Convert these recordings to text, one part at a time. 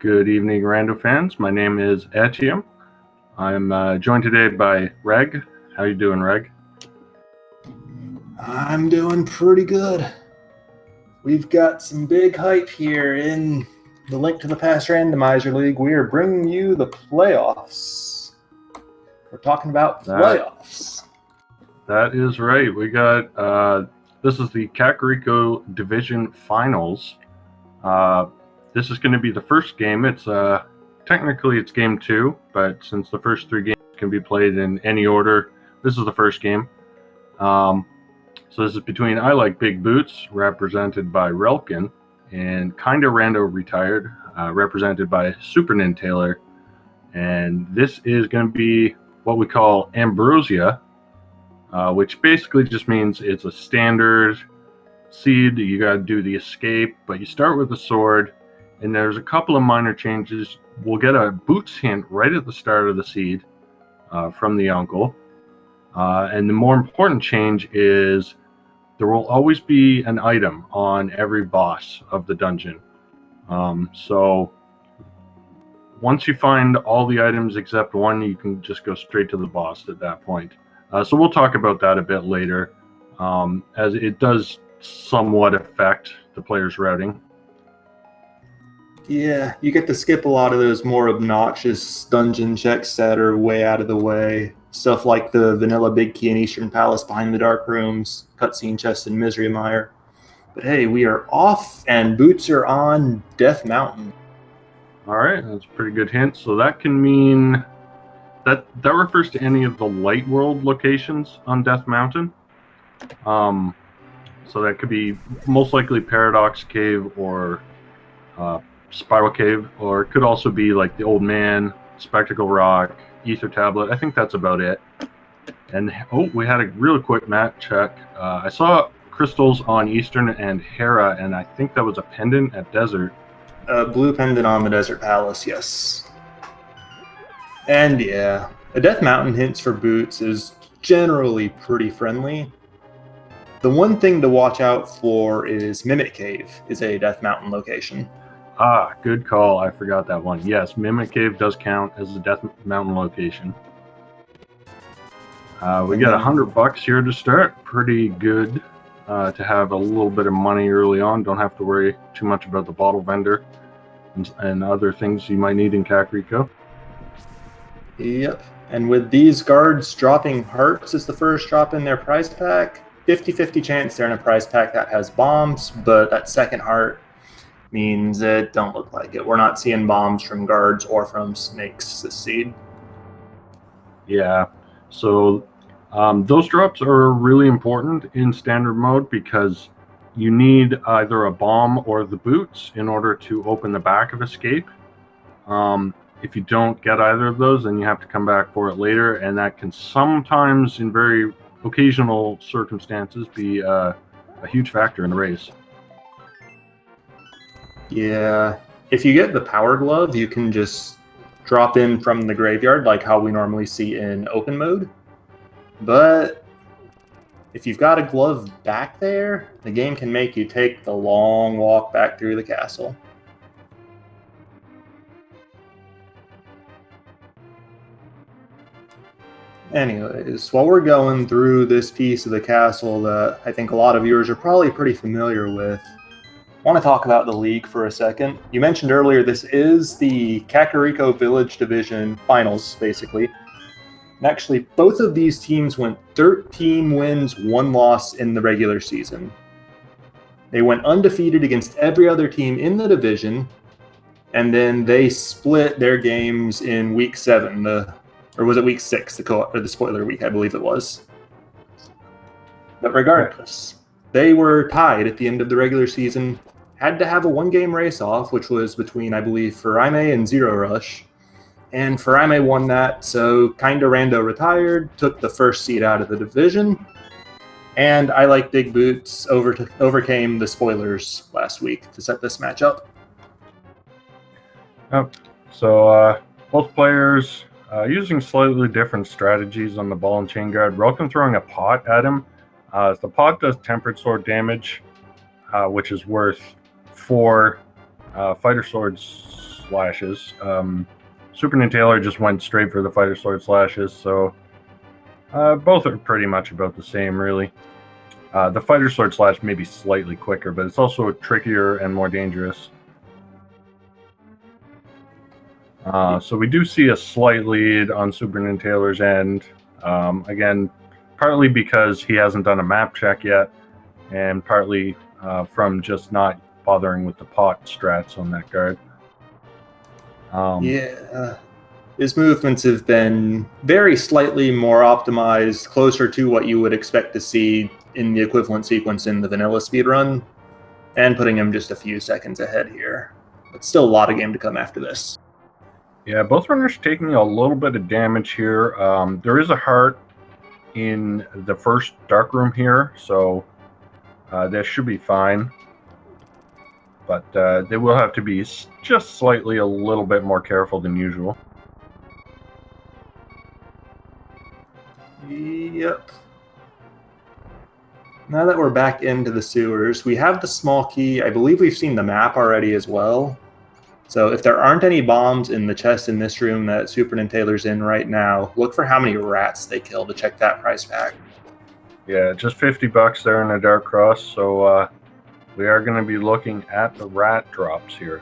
Good evening, Rando fans. My name is Etienne. I'm joined today by Reg. How you doing, Reg? I'm doing pretty good. We've got some big hype here in the Link to the Past Randomizer League. We are bringing you the playoffs. We're talking about playoffs. That is right. We got this is the Kakariko Division Finals. This is going to be the first game. It's technically it's game 2, but since the first 3 games can be played in any order, this is the first game. So this is between I Like Big Boots, represented by Relkin, and Kinda Rando Retired, represented by SuperNinTaylor. And this is going to be what we call Ambrosia, which basically just means it's a standard seed. You got to do the escape, but you start with a sword, and there's a couple of minor changes. We'll get a boots hint right at the start of the seed from the uncle. And the more important change is there will always be an item on every boss of the dungeon. So once you find all the items except one, you can just go straight to the boss at that point. So we'll talk about that a bit later, as it does somewhat affect the player's routing. Yeah, you get to skip a lot of those more obnoxious dungeon checks that are way out of the way. Stuff like the vanilla Big Key in Eastern Palace behind the Dark Rooms, cutscene chest in Misery Mire. But hey, we are off, and boots are on Death Mountain. All right, that's a pretty good hint. So that can mean that refers to any of the Light World locations on Death Mountain. So that could be most likely Paradox Cave or Spiral Cave, or it could also be like the Old Man, Spectacle Rock, Ether Tablet. I think that's about it. And we had a real quick map check. I saw crystals on Eastern and Hera, and I think that was a pendant at Desert. Blue pendant on the Desert Palace, yes. And yeah, a Death Mountain hints for boots is generally pretty friendly. The one thing to watch out for is Mimic Cave is a Death Mountain location. Ah, good call. I forgot that one. Yes, Mimic Cave does count as a Death Mountain location. We got $100 here to start. Pretty good to have a little bit of money early on. Don't have to worry too much about the bottle vendor and other things you might need in Kakariko. Yep. And with these guards dropping hearts as the first drop in their prize pack, 50-50 chance they're in a prize pack that has bombs, but that second heart means it don't look like it. We're not seeing bombs from guards or from snakes this seed. Yeah, so those drops are really important in standard mode because you need either a bomb or the boots in order to open the back of escape. If you don't get either of those, then you have to come back for it later, and that can sometimes, in very occasional circumstances, be a huge factor in the race. Yeah, if you get the Power Glove, you can just drop in from the graveyard like how we normally see in open mode. But if you've got a glove back there, the game can make you take the long walk back through the castle. Anyways, while we're going through this piece of the castle that I think a lot of viewers are probably pretty familiar with, I want to talk about the league for a second. You mentioned earlier this is the Kakariko Village Division Finals, basically. And actually, both of these teams went 13 wins, 1 loss in the regular season. They went undefeated against every other team in the division, and then they split their games in week 7, or was it week 6, the spoiler week, I believe it was. But regardless, they were tied at the end of the regular season, had to have a 1-game race off, which was between, I believe, Faraime and Zero Rush. And Faraime won that, so Kinda Rando retired, took the first seed out of the division, and I Like Big Boots overcame the spoilers last week to set this match up. Yep. So both players using slightly different strategies on the ball and chain guard. Relkin throwing a pot at him. The pot does tempered sword damage, which is worth 4 fighter swords slashes. SuperNinTaylor just went straight for the fighter sword slashes, so both are pretty much about the same, really. The fighter sword slash may be slightly quicker, but it's also trickier and more dangerous. So we do see a slight lead on SuperNinTaylor's end. Again, partly because he hasn't done a map check yet, and partly from just not bothering with the pot strats on that guard. His movements have been very slightly more optimized, closer to what you would expect to see in the equivalent sequence in the vanilla speedrun, and putting him just a few seconds ahead here. But still a lot of game to come after this. Yeah, both runners taking a little bit of damage here. There is a heart in the first dark room here, so that should be fine. But they will have to be just slightly a little bit more careful than usual. Yep. Now that we're back into the sewers, we have the small key. I believe we've seen the map already as well. So if there aren't any bombs in the chest in this room that SuperNinTaylor's in right now, look for how many rats they kill to check that price pack. Yeah, just $50 there in the Dark Cross, so we are going to be looking at the rat drops here.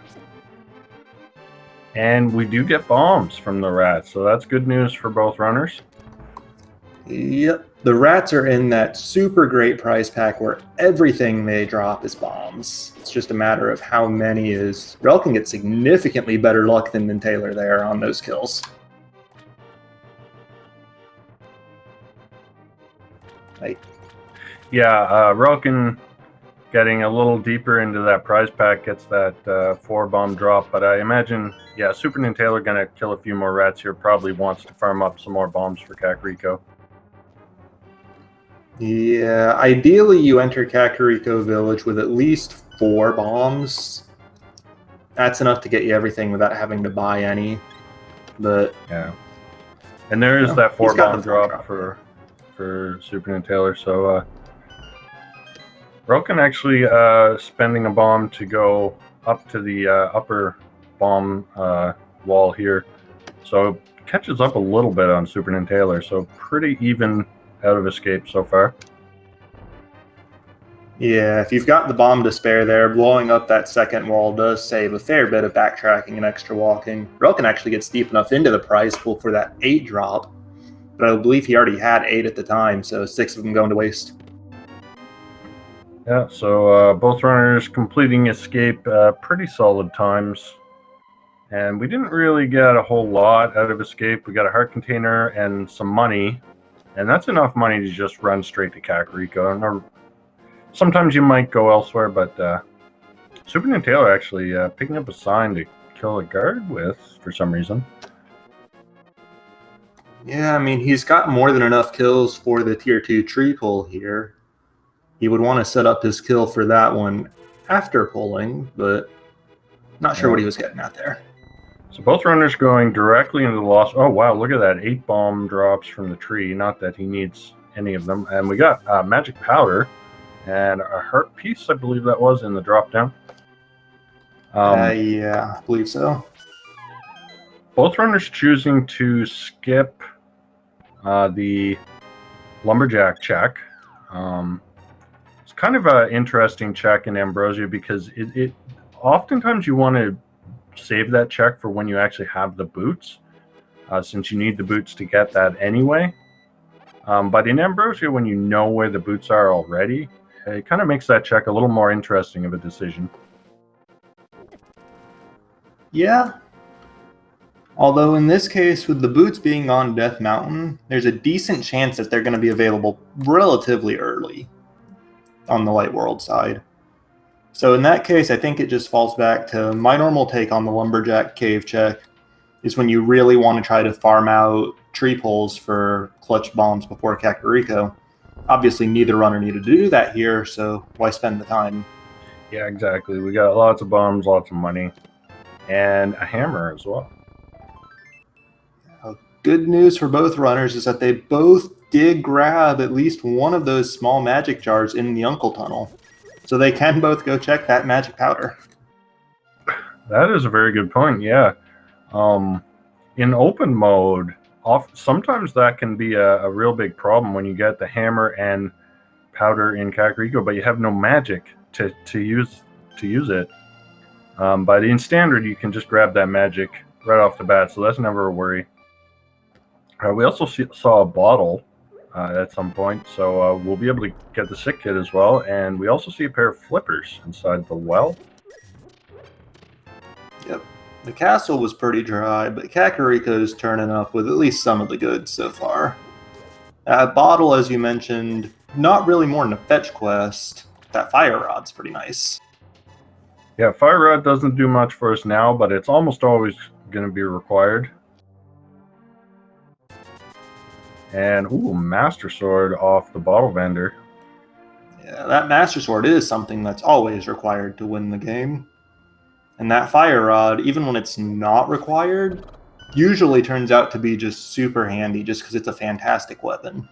And we do get bombs from the rats, so that's good news for both runners. Yep. The rats are in that super great prize pack where everything they drop is bombs. It's just a matter of how many is... Relkin gets significantly better luck than Taylor there on those kills. Yeah, Relkin getting a little deeper into that prize pack gets that 4-bomb drop, but I imagine, yeah, SuperNinTaylor gonna kill a few more rats here, probably wants to farm up some more bombs for Kakariko. Yeah, ideally you enter Kakariko Village with at least 4 bombs. That's enough to get you everything without having to buy any. But yeah, and there is that 4-bomb drop for SuperNinTaylor, so Relkin actually spending a bomb to go up to the upper bomb wall here, so catches up a little bit on SuperNinTaylor, so pretty even out of escape so far. Yeah, if you've got the bomb to spare there, blowing up that second wall does save a fair bit of backtracking and extra walking. Relkin actually gets deep enough into the prize pool for that 8 drop, but I believe he already had 8 at the time, so 6 of them going to waste. Yeah, so both runners completing escape pretty solid times. And we didn't really get a whole lot out of escape. We got a heart container and some money. And that's enough money to just run straight to Kakariko. And sometimes you might go elsewhere, but SuperNinTaylor actually picking up a sign to kill a guard with for some reason. Yeah, I mean, he's got more than enough kills for the tier 2 tree pull here. He would want to set up his kill for that one after pulling, but not sure what he was getting at there. So both runners going directly into the lost. Oh, wow, look at that. 8 bomb drops from the tree. Not that he needs any of them. And we got magic powder and a heart piece, I believe that was, in the drop down. Yeah, I believe so. Both runners choosing to skip the lumberjack check. It's kind of an interesting check in Ambrosia because it oftentimes you want to save that check for when you actually have the boots, since you need the boots to get that anyway. But in Ambrosia, when you know where the boots are already, it kind of makes that check a little more interesting of a decision. Yeah. Although in this case, with the boots being on Death Mountain, there's a decent chance that they're going to be available relatively early on the Light World side. So in that case, I think it just falls back to my normal take on the Lumberjack Cave check is when you really want to try to farm out tree pulls for clutch bombs before Kakariko. Obviously, neither runner needed to do that here, so why spend the time? Yeah, exactly. We got lots of bombs, lots of money, and a hammer as well. Good news for both runners is that they both did grab at least one of those small magic jars in the Uncle Tunnel. So they can both go check that magic powder. That is a very good point. Yeah. In open mode, sometimes that can be a real big problem when you get the hammer and powder in Kakariko, but you have no magic to use it. But in standard, you can just grab that magic right off the bat, so that's never a worry. We also saw a bottle at some point, so we'll be able to get the sick kid as well, and we also see a pair of flippers inside the well. Yep. The castle was pretty dry, but Kakariko's turning up with at least some of the goods so far. Bottle, as you mentioned, not really more than a fetch quest. That fire rod's pretty nice. Yeah, fire rod doesn't do much for us now, but it's almost always going to be required. And, ooh, Master Sword off the bottle vendor. Yeah, that Master Sword is something that's always required to win the game. And that fire rod, even when it's not required, usually turns out to be just super handy just because it's a fantastic weapon.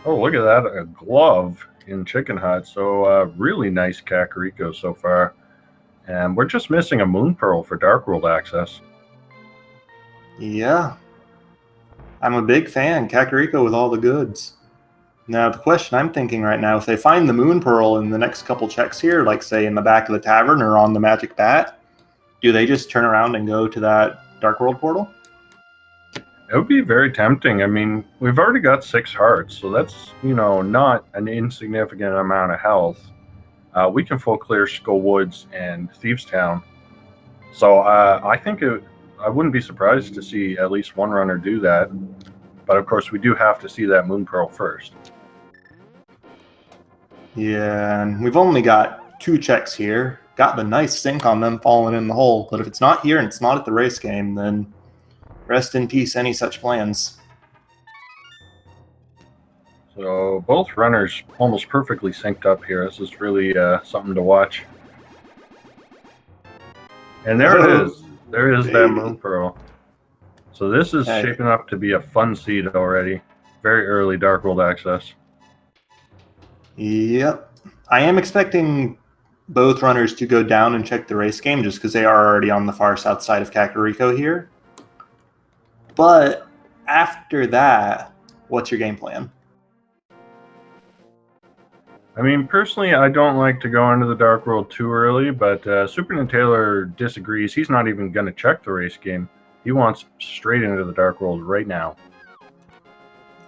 Oh, look at that, a glove in Chicken Hut. So really nice Kakariko so far. And we're just missing a Moon Pearl for Dark World access. Yeah. I'm a big fan. Kakariko with all the goods. Now, the question I'm thinking right now, if they find the Moon Pearl in the next couple checks here, like say in the back of the tavern or on the Magic Bat, do they just turn around and go to that Dark World portal? It would be very tempting. I mean, we've already got 6 hearts, so that's, not an insignificant amount of health. We can full clear Skull Woods and Thieves Town. So I think I wouldn't be surprised to see at least one runner do that. But of course, we do have to see that Moon Pearl first. Yeah, and we've only got 2 checks here. Got the nice sync on them falling in the hole. But if it's not here and it's not at the race game, then rest in peace any such plans. So both runners almost perfectly synced up here. This is really something to watch. And there it is. There is that Moon Pearl. So this is shaping up to be a fun seed already. Very early Dark World access. Yep. I am expecting both runners to go down and check the race game just because they are already on the far south side of Kakariko here. But after that, what's your game plan? I mean, personally, I don't like to go into the Dark World too early, but SuperNinTaylor disagrees. He's not even going to check the race game. He wants straight into the Dark World right now.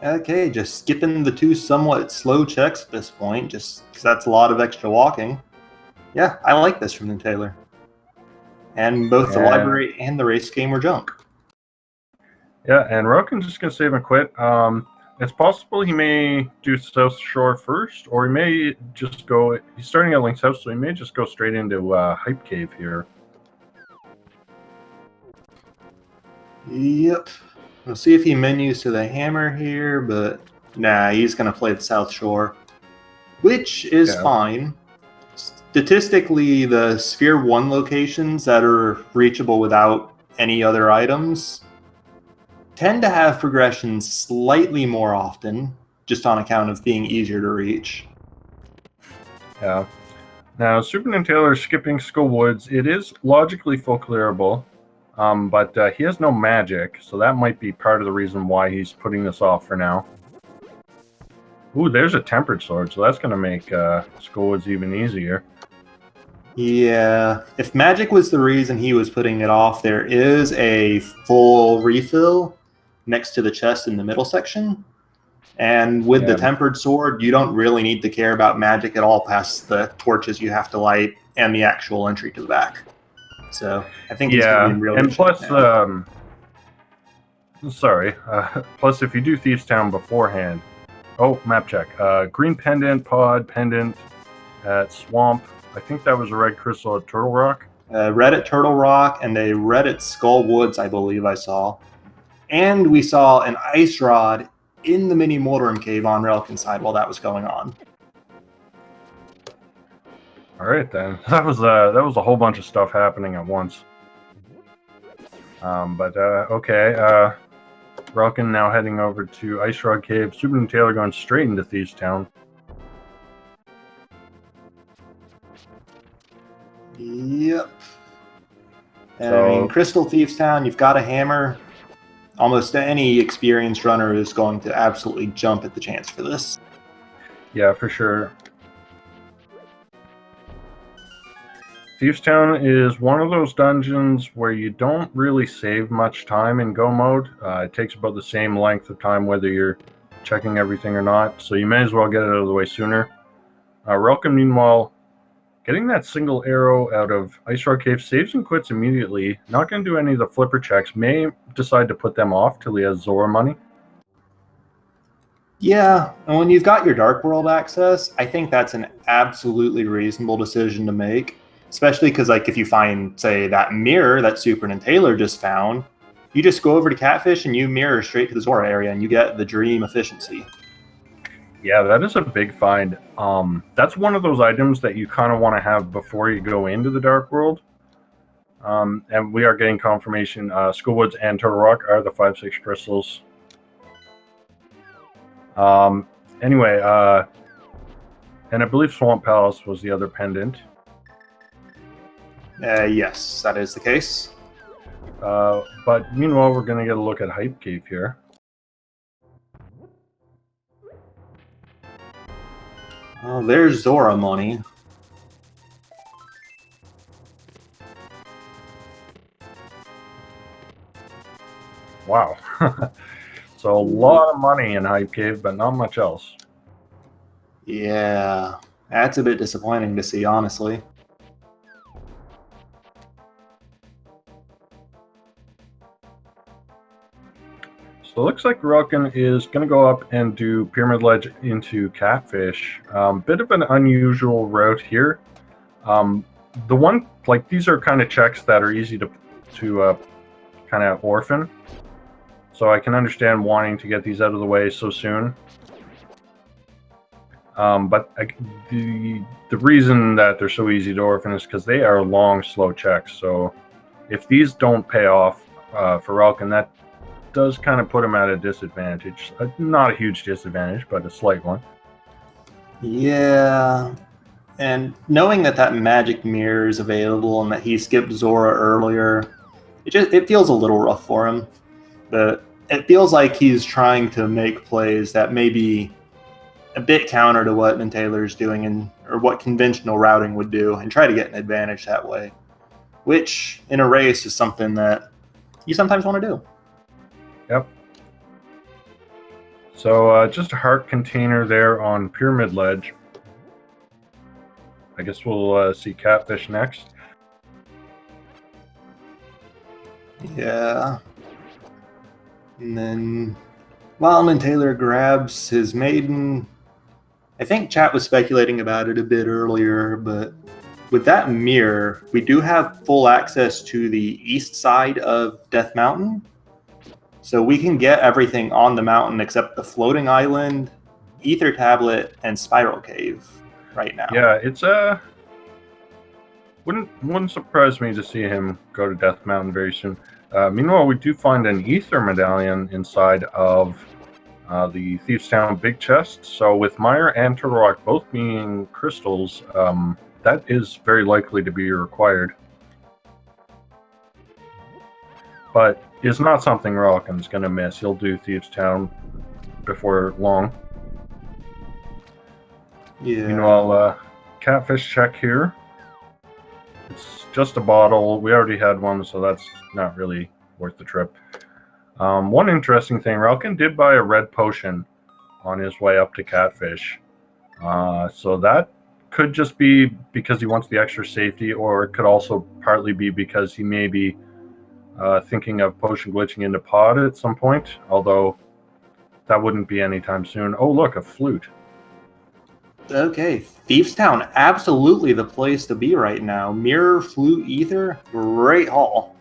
Okay, just skipping the 2 somewhat slow checks at this point, just because that's a lot of extra walking. Yeah, I like this from NinTaylor. And both the library and the race game were junk. Yeah, and Relkin's just going to save and quit. It's possible he may do South Shore first, or he may just go... He's starting at Link's House, so he may just go straight into Hype Cave here. Yep. We'll see if he menus to the hammer here, but nah, he's going to play the South Shore, which is fine. Statistically, the Sphere 1 locations that are reachable without any other items tend to have progressions slightly more often, just on account of being easier to reach. Yeah. Now, SuperNinTaylor skipping Skull Woods, it is logically full clearable. But he has no magic, so that might be part of the reason why he's putting this off for now. Ooh, there's a Tempered Sword, so that's going to make Skull Woods even easier. Yeah, if magic was the reason he was putting it off, there is a full refill next to the chest in the middle section. And with the Tempered Sword, you don't really need to care about magic at all past the torches you have to light and the actual entry to the back. So I think he's going to be in real and plus, plus if you do Thieves Town beforehand, map check. Green pendant, pod, pendant at Swamp. I think that was a red crystal at Turtle Rock. Red at Turtle Rock and a red at Skull Woods, I believe I saw. And we saw an ice rod in the mini Molderum Cave on Relkin's side while that was going on. All right, then. That was a whole bunch of stuff happening at once. Okay. Relkin now heading over to Ice Rod Cave. SuperNinTaylor going straight into Thieves Town. Yep. And I mean, So Crystal Thieves Town, you've got a hammer. Almost any experienced runner is going to absolutely jump at the chance for this. yeah, for sure. Thieves Town is one of those dungeons where you don't really save much time in go mode. It takes about the same length of time whether you're checking everything or not, so you may as well get it out of the way sooner. Relkin, meanwhile, getting that single arrow out of Ice Rock Cave, saves and quits immediately. Not going to do any of the flipper checks. May decide to put them off till he has Zora money. Yeah, and when you've got your Dark World access, I think that's an absolutely reasonable decision to make. Especially because, like, if you find, say, that mirror that SuperNinTaylor just found, you just go over to Catfish and you mirror straight to the Zora area, and you get the dream efficiency. Yeah, that is a big find. That's one of those items that you kind of want to have before you go into the Dark World. And we are getting confirmation. Schoolwoods and Turtle Rock are the 5/6 crystals. Anyway, and I believe Swamp Palace was the other pendant. Yes, that is the case. But meanwhile, we're going to get a look at Hype Cave here. Oh, there's Zora money. Wow. So a lot of money in Hype Cave, but not much else. Yeah, that's a bit disappointing to see, honestly. So it looks like Relkin is going to go up and do Pyramid Ledge into Catfish. Bit of an unusual route here. The one, like, these are kind of checks that are easy to kind of orphan. So I can understand wanting to get these out of the way so soon. But the reason that they're so easy to orphan is because they are long, slow checks. So if these don't pay off for Relkin, that does kind of put him at a disadvantage. Not a huge disadvantage, but a slight one. Yeah, and knowing that that magic mirror is available and that he skipped Zora earlier, it feels a little rough for him. But it feels like he's trying to make plays that may be a bit counter to what Taylor's doing or what conventional routing would do, and try to get an advantage that way, which in a race is something that you sometimes want to do. Yep. So just a heart container there on Pyramid Ledge. I guess we'll see Catfish next. Yeah. And then Wildman Taylor grabs his maiden. I think chat was speculating about it a bit earlier, but with that mirror, we do have full access to the east side of Death Mountain. So we can get everything on the mountain except the floating island, Ether Tablet, and Spiral Cave right now. Yeah, it's wouldn't surprise me to see him go to Death Mountain very soon. Meanwhile, we do find an Ether medallion inside of the Thieves Town big chest. So with Meyer and Turtle Rock both being crystals, that is very likely to be required. But it's not something Relkin's going to miss. He'll do Thieves Town before long. Yeah. Meanwhile, Catfish check here. It's just a bottle. We already had one, so that's not really worth the trip. One interesting thing, Relkin did buy a red potion on his way up to Catfish. So that could just be because he wants the extra safety, or it could also partly be because he may be thinking of potion glitching into pod at some point, although that wouldn't be anytime soon. Oh, look, a flute. Okay, Thieves Town, absolutely the place to be right now. Mirror, Flute, Ether, great haul.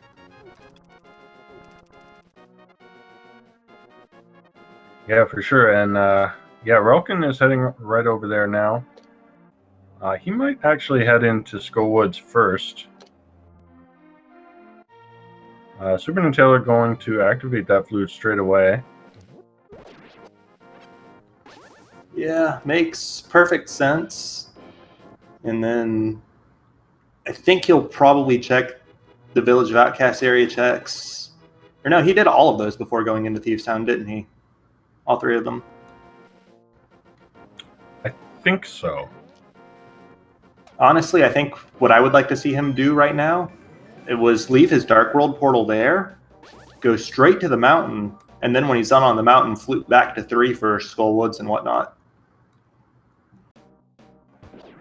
Yeah, for sure. And yeah, Relkin is heading right over there now. He might actually head into Skullwoods first. SuperNinTaylor going to activate that flute straight away. Yeah, makes perfect sense. And then I think he'll probably check the Village of Outcasts area checks. Or no, he did all of those before going into Thieves Town, didn't he? All three of them. I think so. Honestly, I think what I would like to see him do right now, it was leave his Dark World portal there, go straight to the mountain, and then when he's done on the mountain, flute back to 3 for Skull Woods and whatnot.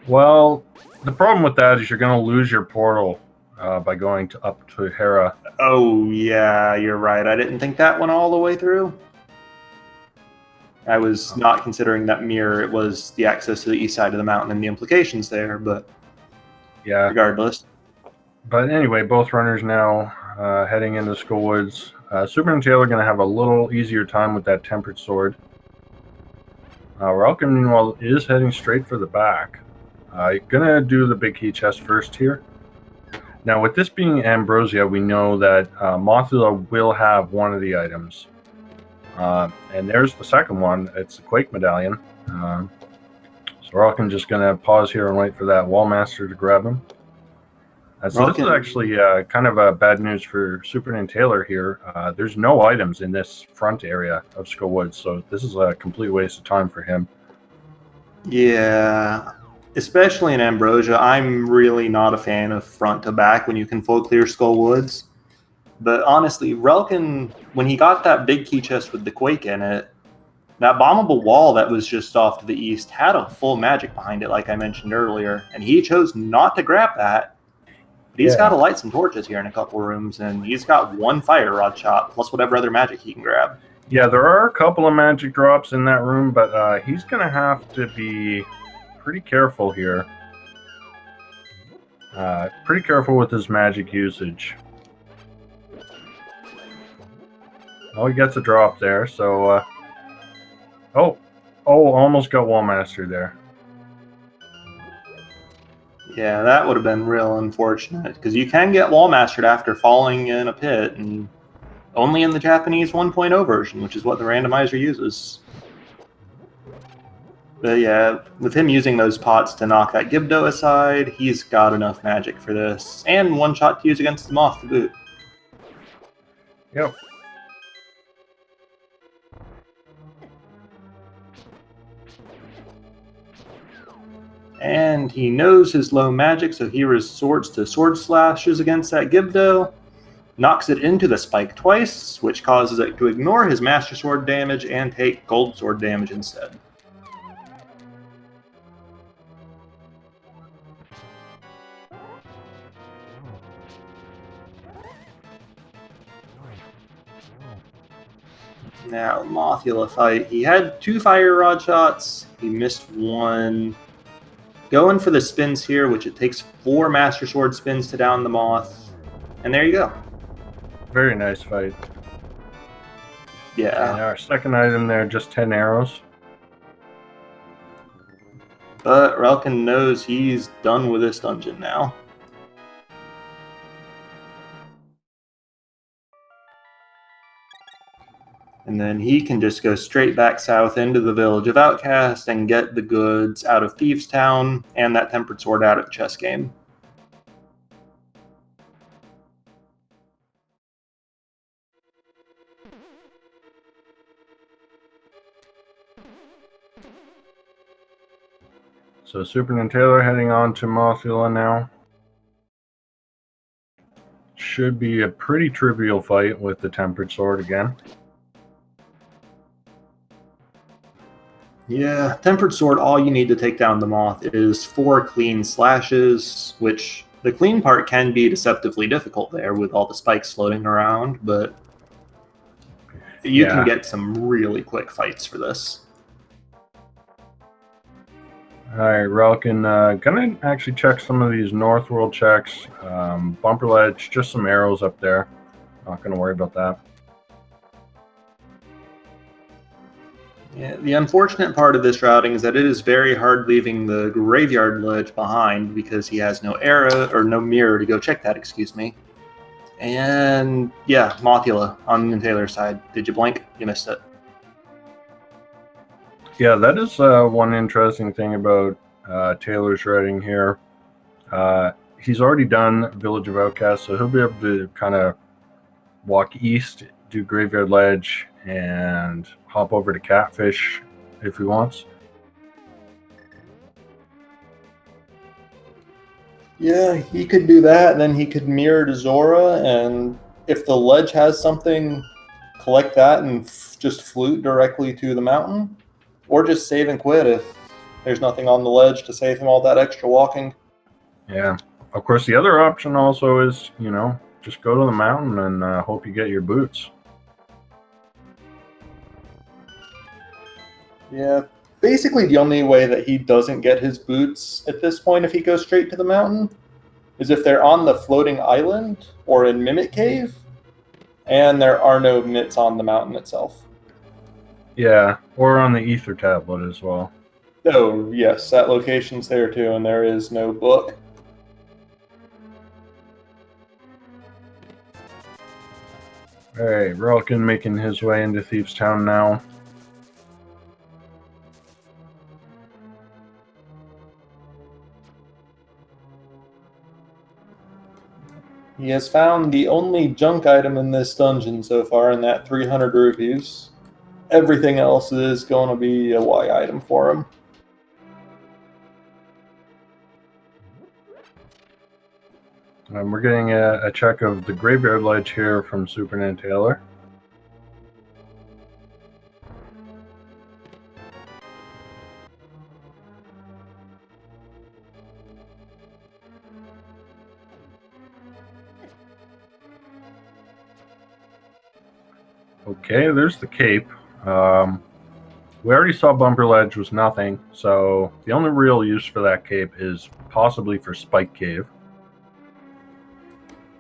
Well, the problem with that is you're going to lose your portal by going up to Hera. Oh, yeah, you're right. I didn't think that one all the way through. I was not considering that mirror. It was the access to the east side of the mountain and the implications there, but yeah. Regardless. But anyway, both runners now heading into Skull Woods. SuperNinTaylor are going to have a little easier time with that Tempered Sword. Relkin, meanwhile, is heading straight for the back. Going to do the big key chest first here. Now, with this being Ambrosia, we know that Mothula will have one of the items. And there's the second one. It's the Quake Medallion. So Relkin just going to pause here and wait for that Wallmaster to grab him. So this is actually kind of bad news for SuperNinTaylor here. There's no items in this front area of Skull Woods, so this is a complete waste of time for him. Yeah, especially in Ambrosia, I'm really not a fan of front to back when you can full clear Skull Woods. But honestly, Relkin, when he got that big key chest with the Quake in it, that bombable wall that was just off to the east had a full magic behind it, like I mentioned earlier, and he chose not to grab that. But he's got to light some torches here in a couple rooms, and he's got one fire rod shot, plus whatever other magic he can grab. Yeah, there are a couple of magic drops in that room, but he's going to have to be pretty careful here. Pretty careful with his magic usage. Oh, he gets a drop there, so... Oh, almost got Wallmaster there. Yeah, that would have been real unfortunate, because you can get Wallmastered after falling in a pit, and only in the Japanese 1.0 version, which is what the randomizer uses. But yeah, with him using those pots to knock that Gibdo aside, he's got enough magic for this, and one shot to use against the Moth to boot. Yep. And he knows his low magic, so he resorts to sword slashes against that Gibdo, knocks it into the spike twice, which causes it to ignore his Master Sword damage and take Gold Sword damage instead. Now, Mothula fight. He had 2 fire rod shots. He missed one. Going for the spins here, which it takes 4 Master Sword spins to down the Moth. And there you go. Very nice fight. Yeah. And our second item there, just 10 arrows. But Relkin knows he's done with this dungeon now. And then he can just go straight back south into the Village of Outcasts and get the goods out of Thieves Town and that Tempered Sword out of the chess game. So SuperNinTaylor heading on to Mothula now. Should be a pretty trivial fight with the Tempered Sword again. Yeah, Tempered Sword, all you need to take down the Moth is 4 clean slashes, which the clean part can be deceptively difficult there with all the spikes floating around, but you can get some really quick fights for this. Alright, Relkin, gonna actually check some of these North World checks. Bumper ledge, just some arrows up there. Not gonna worry about that. Yeah, the unfortunate part of this routing is that it is very hard leaving the graveyard ledge behind because he has no arrow or no mirror to go check that, excuse me. And yeah, Mothula on Taylor's side. Did you blink? You missed it. Yeah, that is one interesting thing about Taylor's writing here. he's already done Village of Outcasts, so he'll be able to kind of walk east, do Graveyard Ledge, and hop over to Catfish if he wants. Yeah, he could do that, and then he could mirror to Zora, and if the ledge has something, collect that and just flute directly to the mountain, or just save and quit if there's nothing on the ledge to save him all that extra walking. Yeah. Of course, the other option also is, just go to the mountain and hope you get your boots. Yeah, basically the only way that he doesn't get his boots at this point if he goes straight to the mountain is if they're on the floating island or in Mimic Cave, and there are no mitts on the mountain itself. Yeah, or on the Ether tablet as well. Oh, yes, that location's there too, and there is no book. Alright, Relkin making his way into Thieves Town now. He has found the only junk item in this dungeon so far, in that 300 rupees. Everything else is going to be a Y item for him. We're getting a check of the Graveyard Ledge here from SuperNinTaylor. Okay, there's the cape. We already saw Bumper Ledge was nothing, so the only real use for that cape is possibly for Spike Cave.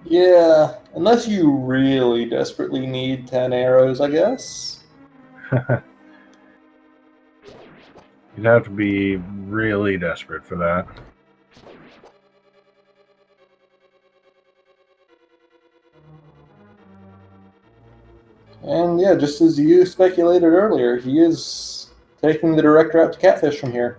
Yeah, unless you really desperately need 10 arrows, I guess. You'd have to be really desperate for that. And yeah, just as you speculated earlier, he is taking the direct route to Catfish from here.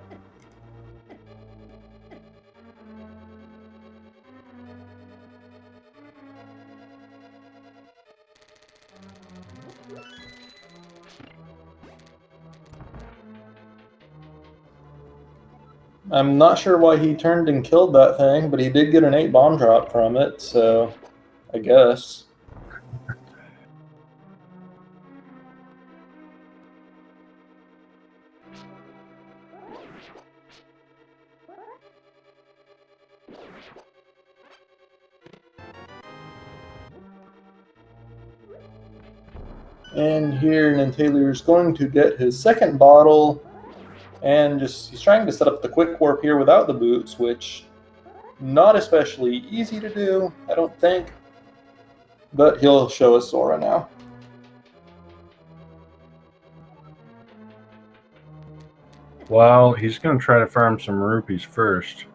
I'm not sure why he turned and killed that thing, but he did get an 8 bomb drop from it, so I guess. And here NinTaylor is going to get his second bottle, and he's trying to set up the quick warp here without the boots, which not especially easy to do, I don't think. But he'll show us Zora now. Well, he's going to try to farm some rupees first.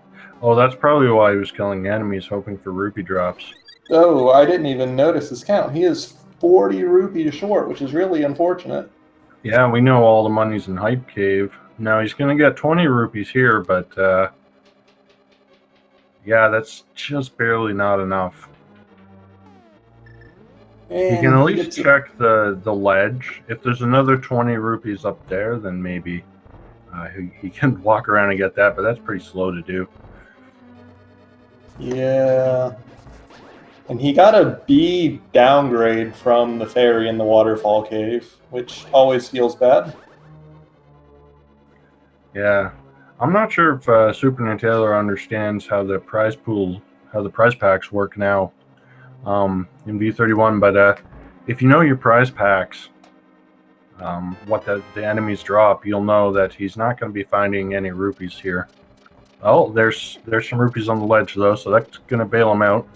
Oh, that's probably why he was killing enemies, hoping for rupee drops. Oh, I didn't even notice his count. He is 40 rupees short, which is really unfortunate. Yeah, we know all the money's in Hype Cave. Now he's going to get 20 rupees here, but yeah, that's just barely not enough. And he can at least check the ledge. If there's another 20 rupees up there, then maybe he can walk around and get that, but that's pretty slow to do. Yeah. And he got a B downgrade from the fairy in the waterfall cave, which always feels bad. Yeah. I'm not sure if SuperNinTaylor understands how the prize packs work now in V31, but if you know your prize packs, what the enemies drop, you'll know that he's not going to be finding any rupees here. Oh, there's some rupees on the ledge, though, so that's going to bail him out.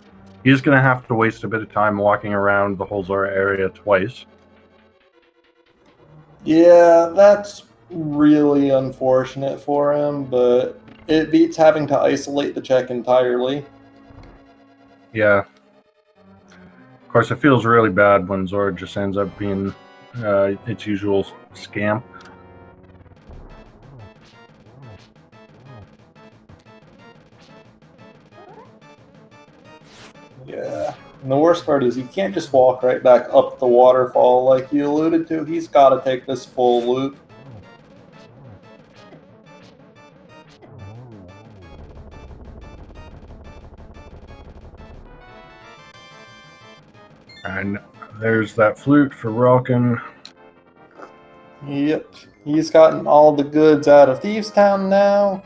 He's going to have to waste a bit of time walking around the whole Zora area twice. Yeah, that's really unfortunate for him, but it beats having to isolate the check entirely. Yeah. Of course, it feels really bad when Zora just ends up being its usual scam. worst part is you can't just walk right back up the waterfall like you alluded to. He's got to take this full loop. And there's that flute for Relkin. Yep, he's gotten all the goods out of Thieves Town now,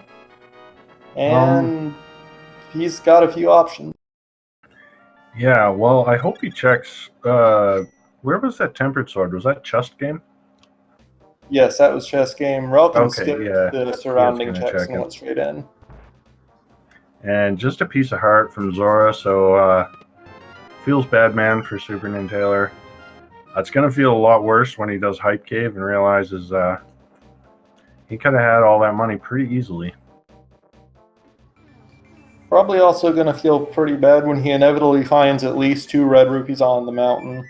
and he's got a few options. Yeah, well, I hope he checks. Where was that Tempered Sword? Was that Chest Game? Yes, that was chess game. Relkin Okay, skipped yeah, the surrounding gonna checks check and it. went straight in. And just a piece of heart from Zora, so feels bad, man, for SuperNinTaylor. It's going to feel a lot worse when he does Hype Cave and realizes he could have had all that money pretty easily. Probably also going to feel pretty bad when he inevitably finds at least 2 red rupees on the mountain.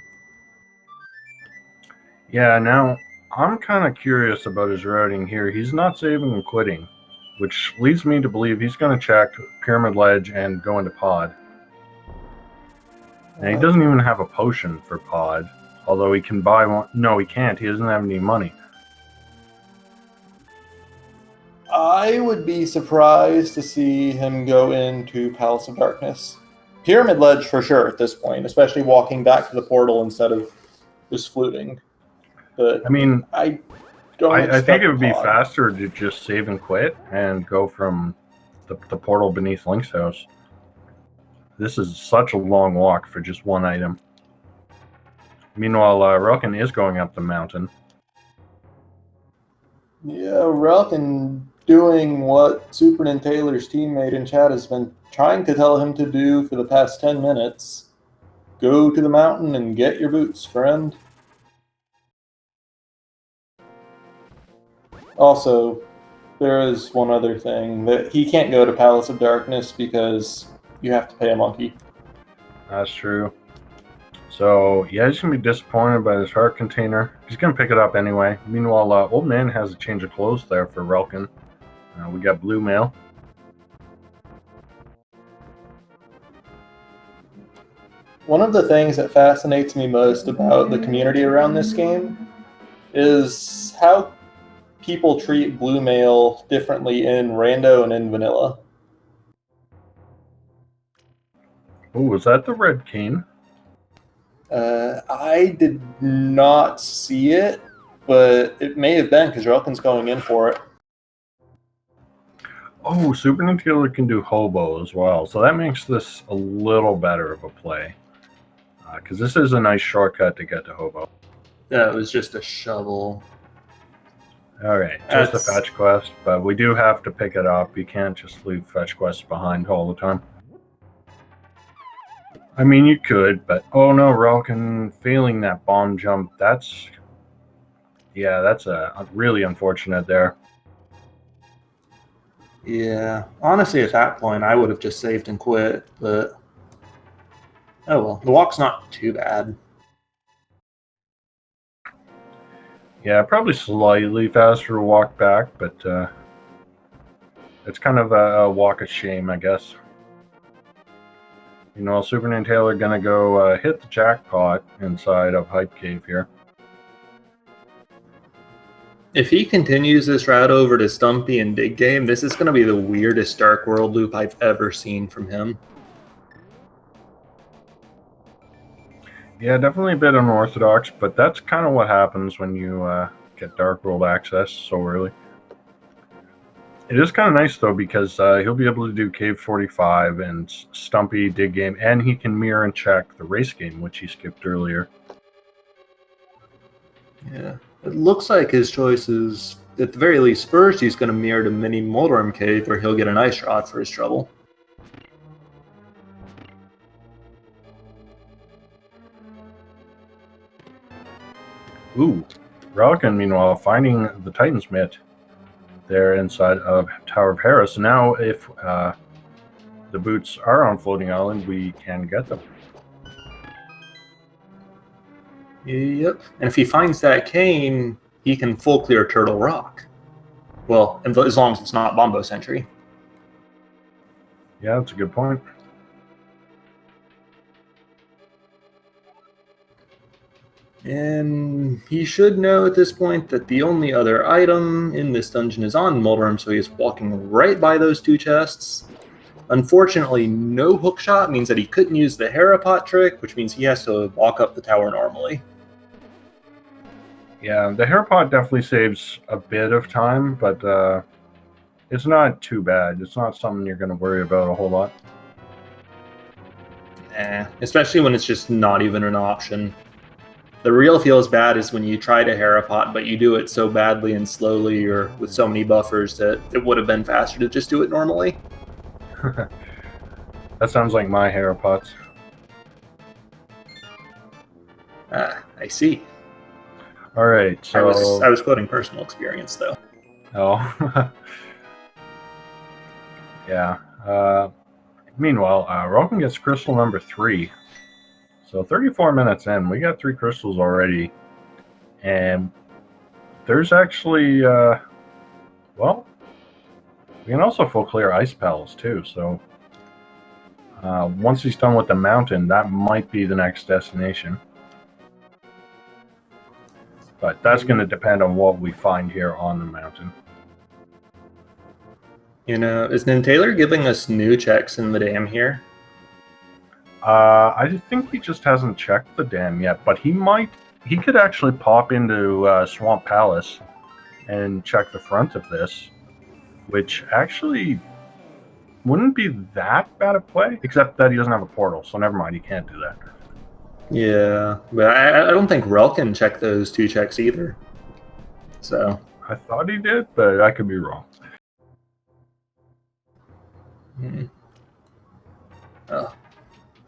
Yeah, now I'm kind of curious about his routing here. He's not saving and quitting, which leads me to believe he's going to check Pyramid Ledge and go into Pod. And he doesn't even have a potion for Pod, although he can buy one. No, he can't. He doesn't have any money. I would be surprised to see him go into Palace of Darkness. Pyramid Ledge for sure at this point, especially walking back to the portal instead of just fluting. But I mean, I think it would be Pod. faster to just save and quit and go from the portal beneath Link's house. This is such a long walk for just one item. Meanwhile, Relkin is going up the mountain. Yeah, Relkin doing what SuperNinTaylor's teammate in chat has been trying to tell him to do for the past 10 minutes. Go to the mountain and get your boots, friend. Also, there is one other thing, that he can't go to Palace of Darkness because you have to pay a monkey. That's true. So, yeah, he's going to be disappointed by this heart container. He's going to pick it up anyway. Meanwhile, Old Man has a change of clothes there for Relkin. We got blue mail. One of the things that fascinates me most about the community around this game is how people treat blue mail differently in Rando and in Vanilla. Oh, was that the red cane? I did not see it, but it may have been because Relkin's going in for it. Oh, SuperNinTaylor can do Hobo as well, so that makes this a little better of a play. Because this is a nice shortcut to get to Hobo. Yeah, it was just a shovel. Alright, just a fetch quest, but we do have to pick it up. You can't just leave fetch quests behind all the time. I mean, you could, but oh no, Relkin failing that bomb jump. That's really unfortunate there. Yeah, honestly, at that point, I would have just saved and quit, but oh well, the walk's not too bad. Yeah, probably slightly faster to walk back, but it's kind of a walk of shame, I guess. You know, SuperNinTaylor gonna go hit the jackpot inside of Hype Cave here. If he continues this route over to Stumpy and Dig Game, this is going to be the weirdest Dark World loop I've ever seen from him. Yeah, definitely a bit unorthodox, but that's kind of what happens when you get Dark World access so early. It is kind of nice, though, because he'll be able to do Cave 45 and Stumpy, Dig Game, and he can mirror and check the race game, which he skipped earlier. Yeah. It looks like his choice is, at the very least, first he's going to mirror the mini Moldorm Cave where he'll get an ice rod for his trouble. Ooh, Relkin, meanwhile, finding the Titan's Mitt there inside of Tower of Harris. Now, if the boots are on Floating Island, we can get them. Yep. And if he finds that cane, he can full clear Turtle Rock. Well, as long as it's not Bombo Sentry. Yeah, that's a good point. And he should know at this point that the only other item in this dungeon is on Mulderm, so he is walking right by those two chests. Unfortunately, no hookshot means that he couldn't use the Harapot trick, which means he has to walk up the tower normally. Yeah, the hairpod definitely saves a bit of time, but it's not too bad. It's not something you're going to worry about a whole lot. Especially when it's just not even an option. The real feels bad is when you try to Harapot, but you do it so badly and slowly or with so many buffers that it would have been faster to just do it normally. That sounds like my Harapots. I see. All right, so I was quoting personal experience, though. Oh, yeah. Meanwhile, Relkin gets crystal number 3. So 34 minutes in, we got 3 crystals already, and there's actually, well, we can also full clear Ice Palace too. So once he's done with the mountain, that might be the next destination. But that's going to depend on what we find here on the mountain. You know, is NinTaylor giving us new checks in the dam here? I think he just hasn't checked the dam yet, but he could actually pop into Swamp Palace and check the front of this, which actually wouldn't be that bad a play, except that he doesn't have a portal, so never mind, he can't do that. Yeah, but I don't think Relkin checked those 2 checks either. So I thought he did, but I could be wrong.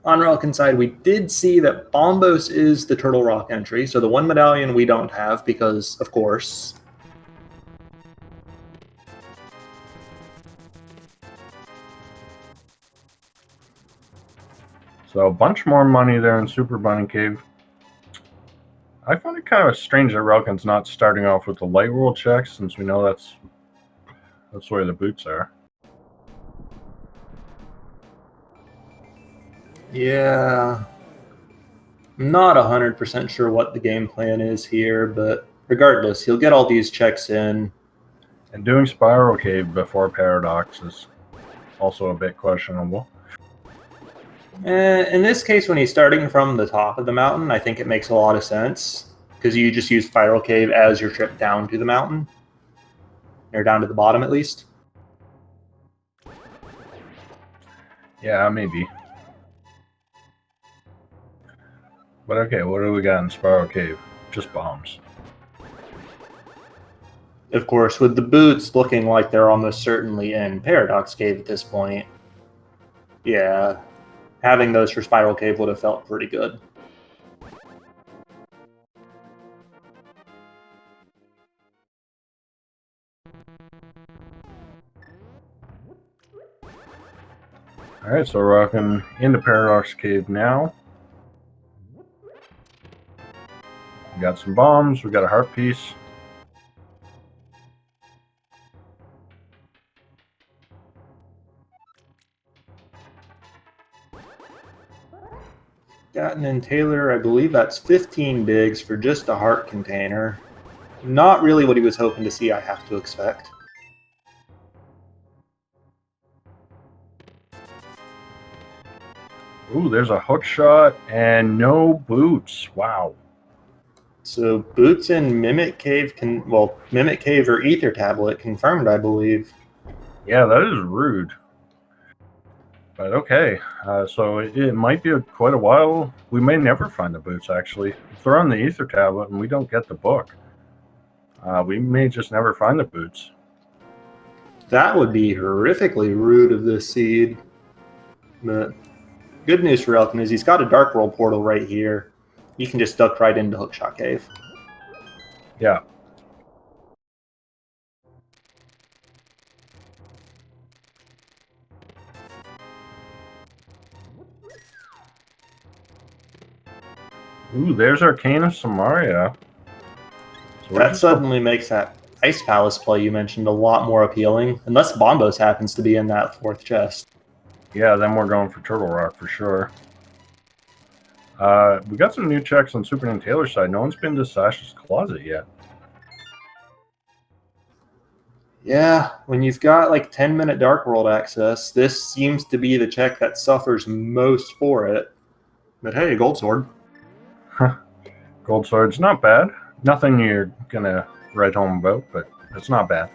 On Relkin's side, we did see that Bombos is the Turtle Rock entry, so the one medallion we don't have because, of course. So a bunch more money there in Super Bunny Cave. I find it kind of strange that Relkin's not starting off with the Light World checks, since we know that's where the boots are. Yeah, I'm not 100% sure what the game plan is here, but regardless, he'll get all these checks in. And doing Spiral Cave before Paradox is also a bit questionable. In this case, when he's starting from the top of the mountain, I think it makes a lot of sense, because you just use Spiral Cave as your trip down to the mountain, or down to the bottom at least. Yeah, maybe. But okay, what do we got in Spiral Cave? Just bombs. Of course, with the boots looking like they're almost certainly in Paradox Cave at this point, yeah, having those for Spiral Cave would have felt pretty good. Alright, so we're rocking into Paradox Cave now. We got some bombs, we got a heart piece. Got NinTaylor, I believe that's 15 digs for just a heart container. Not really what he was hoping to see, I have to expect. Ooh, there's a hook shot and no boots. Wow. So boots in Mimic Cave Mimic Cave or Ether Tablet confirmed, I believe. Yeah, that is rude. But okay, so it might be quite a while. We may never find the boots, actually. If they're on the Ether Tablet and we don't get the book, we may just never find the boots. That would be horrifically rude of this seed. But good news for Relkin is he's got a Dark World portal right here. He can just duck right into Hookshot Cave. Yeah. Ooh, there's Arcana Samaria. So that suddenly makes that Ice Palace play you mentioned a lot more appealing, unless Bombos happens to be in that 4th chest. Yeah, then we're going for Turtle Rock for sure. We got some new checks on SuperNinTaylor's side. No one's been to Sash's closet yet. Yeah, when you've got like 10-minute Dark World access, this seems to be the check that suffers most for it. But hey, Gold Sword. Gold Sword's not bad. Nothing you're gonna write home about, but it's not bad.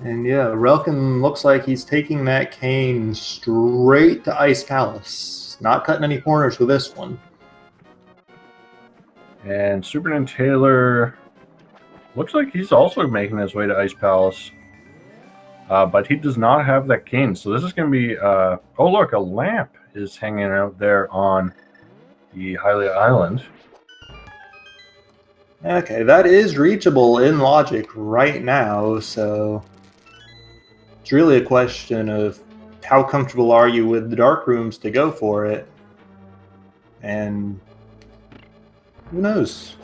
And yeah, Relkin looks like he's taking that cane straight to Ice Palace. Not cutting any corners with this one. And SuperNinTaylor looks like he's also making his way to Ice Palace. But he does not have that cane. So this is going to be... oh, look, a lamp is hanging out there on the Hylia Island. Okay, that is reachable in logic right now, so... It's really a question of how comfortable are you with the dark rooms to go for it. And... who knows?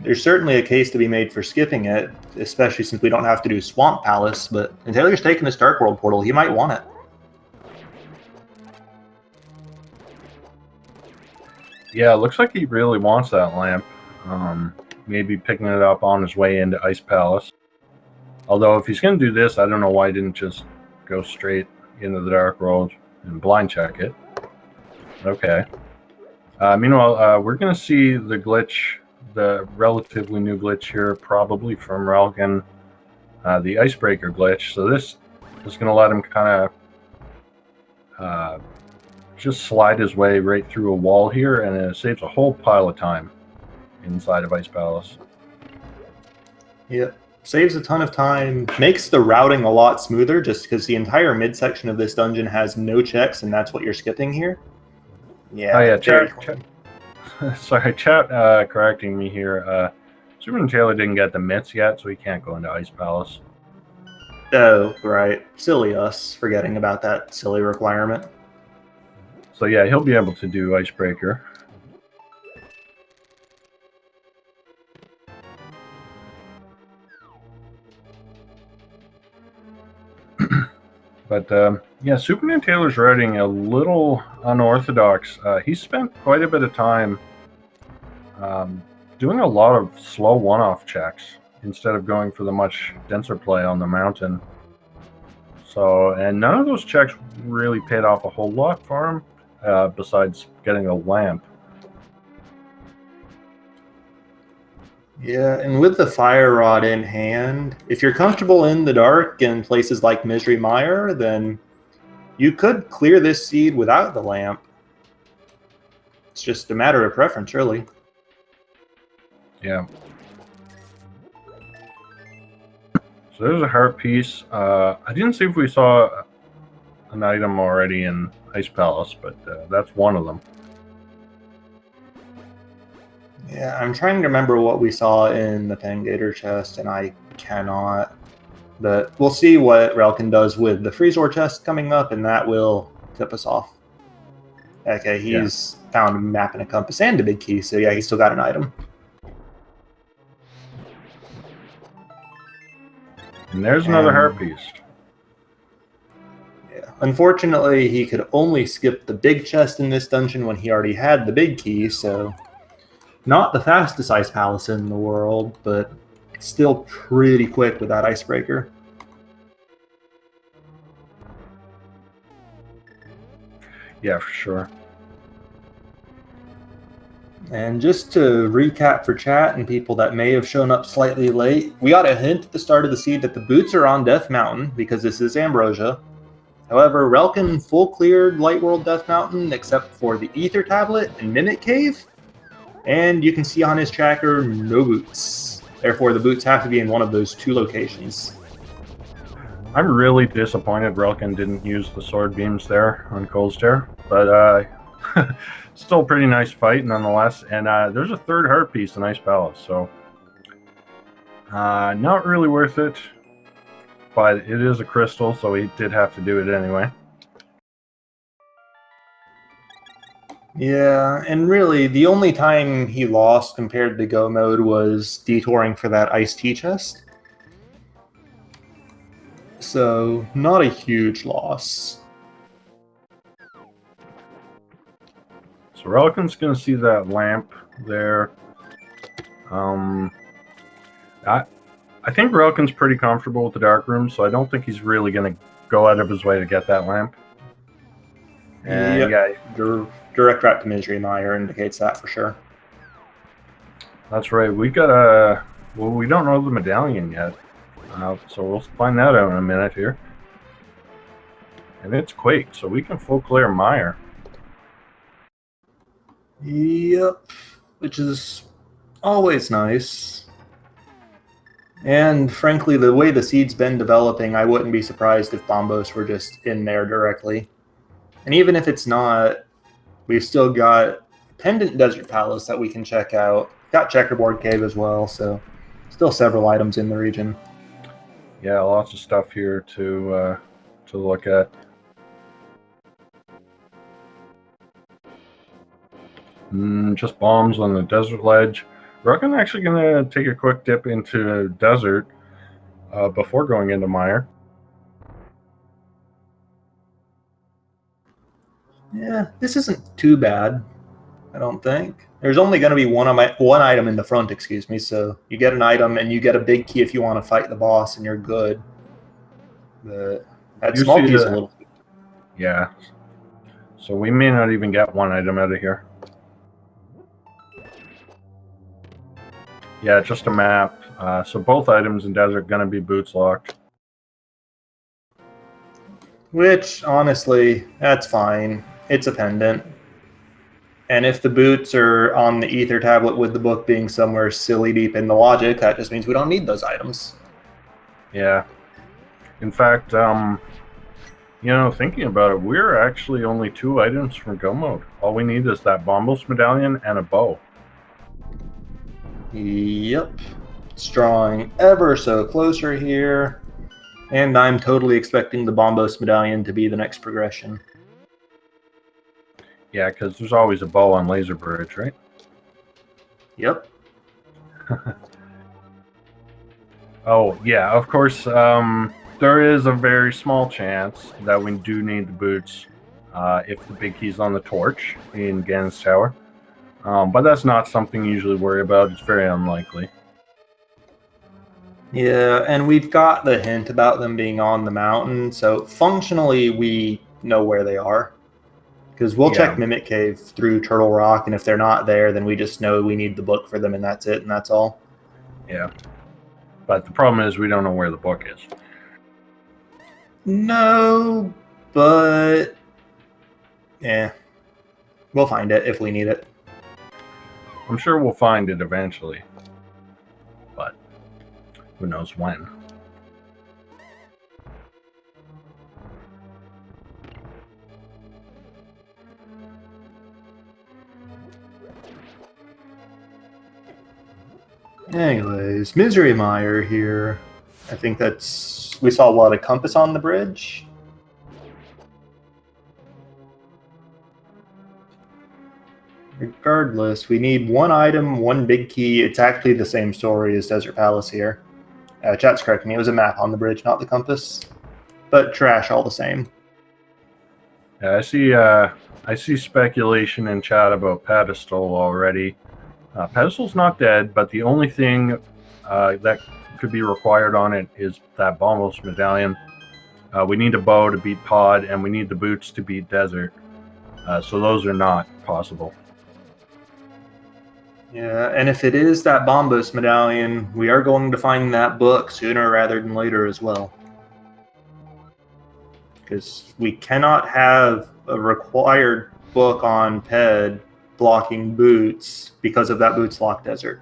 There's certainly a case to be made for skipping it, especially since we don't have to do Swamp Palace, but if Taylor's taking this Dark World portal, he might want it. Yeah, it looks like he really wants that lamp. Maybe picking it up on his way into Ice Palace. Although if he's going to do this, I don't know why he didn't just go straight into the Dark World and blind check it. Okay. Meanwhile, we're going to see the glitch, the relatively new glitch here, probably from Relkin, the Icebreaker glitch. So this is going to let him kind of just slide his way right through a wall here, and it saves a whole pile of time inside of Ice Palace. Yep. Saves a ton of time, makes the routing a lot smoother just because the entire midsection of this dungeon has no checks, and that's what you're skipping here. Yeah. Oh yeah, chat. Sorry, chat correcting me here. SuperNinTaylor didn't get the mitts yet, so he can't go into Ice Palace. Oh, right. Silly us, forgetting about that silly requirement. So yeah, he'll be able to do Icebreaker. But yeah, SuperNinTaylor's writing a little unorthodox. He spent quite a bit of time doing a lot of slow one-off checks instead of going for the much denser play on the mountain. So, and none of those checks really paid off a whole lot for him, besides getting a lamp. Yeah, and with the Fire Rod in hand, if you're comfortable in the dark in places like Misery Mire, then you could clear this seed without the lamp. It's just a matter of preference, really. Yeah. So there's a heart piece. I didn't see if we saw an item already in Ice Palace, but that's one of them. Yeah, I'm trying to remember what we saw in the Pengator chest, and I cannot. But we'll see what Relkin does with the Freezor chest coming up, and that will tip us off. Okay, he's found a map and a compass and a big key, so yeah, he's still got an item. And there's another heart piece. Yeah. Unfortunately, he could only skip the big chest in this dungeon when he already had the big key, so... Not the fastest Ice Palace in the world, but still pretty quick with that Icebreaker. Yeah, for sure. And just to recap for chat and people that may have shown up slightly late, we got a hint at the start of the seed that the boots are on Death Mountain, because this is Ambrosia. However, Relkin full cleared Light World Death Mountain except for the Ether Tablet and Mimic Cave. And you can see on his tracker, no boots. Therefore, the boots have to be in one of those two locations. I'm really disappointed Relkin didn't use the sword beams there on Coldstair, but still a pretty nice fight nonetheless. And there's a third heart piece in Ice Palace, so not really worth it, but it is a crystal, so he did have to do it anyway. Yeah, and really, the only time he lost compared to Go mode was detouring for that Ice Tea chest. So, not a huge loss. So Relkin's going to see that lamp there. I think Relkin's pretty comfortable with the dark room, so I don't think he's really going to go out of his way to get that lamp. And direct route to Misery Mire indicates that for sure. That's right. We got a... Well, we don't know the medallion yet, so we'll find that out in a minute here. And it's Quake, so we can full clear Mire. Yep, which is always nice. And frankly, the way the seed's been developing, I wouldn't be surprised if Bombos were just in there directly. And even if it's not, we've still got Pendant Desert Palace that we can check out. Got Checkerboard Cave as well, so still several items in the region. Yeah, lots of stuff here to look at. Just bombs on the desert ledge. We're actually going to take a quick dip into desert before going into Mire. Yeah, this isn't too bad, I don't think. There's only going to be one item in the front, excuse me, so you get an item and you get a big key if you want to fight the boss and you're good. That small key is a little... Yeah. So we may not even get one item out of here. Yeah, just a map. So both items in desert are going to be boots locked. Which, honestly, that's fine. It's a pendant. And if the boots are on the ether tablet with the book being somewhere silly deep in the logic, that just means we don't need those items. Yeah. In fact, thinking about it, we're actually only 2 items from go mode. All we need is that Bombos medallion and a bow. Yep. It's drawing ever so closer here. And I'm totally expecting the Bombos medallion to be the next progression. Yeah, because there's always a bow on Laser Bridge, right? Yep. Oh, yeah, of course, there is a very small chance that we do need the boots if the big key's on the torch in Ganon's Tower. But that's not something you usually worry about. It's very unlikely. Yeah, and we've got the hint about them being on the mountain, so functionally we know where they are. Because we'll check Mimic Cave through Turtle Rock, and if they're not there, then we just know we need the book for them, and that's it, and that's all. Yeah. But the problem is we don't know where the book is. No, but... yeah. We'll find it if we need it. I'm sure we'll find it eventually. But who knows when. Anyways, Misery Mire here. I think that's... we saw a compass on the bridge. Regardless, we need one item, one big key. It's actually the same story as Desert Palace here. Chat's correcting me. It was a map on the bridge, not the compass. But trash all the same. Yeah, I see speculation in chat about Pedestal already. Pedestal's not dead, but the only thing that could be required on it is that Bombos medallion. We need a bow to beat Pod, and we need the boots to beat Desert. So those are not possible. Yeah, and if it is that Bombos medallion, we are going to find that book sooner rather than later as well. Because we cannot have a required book on Ped blocking boots because of that boots lock desert.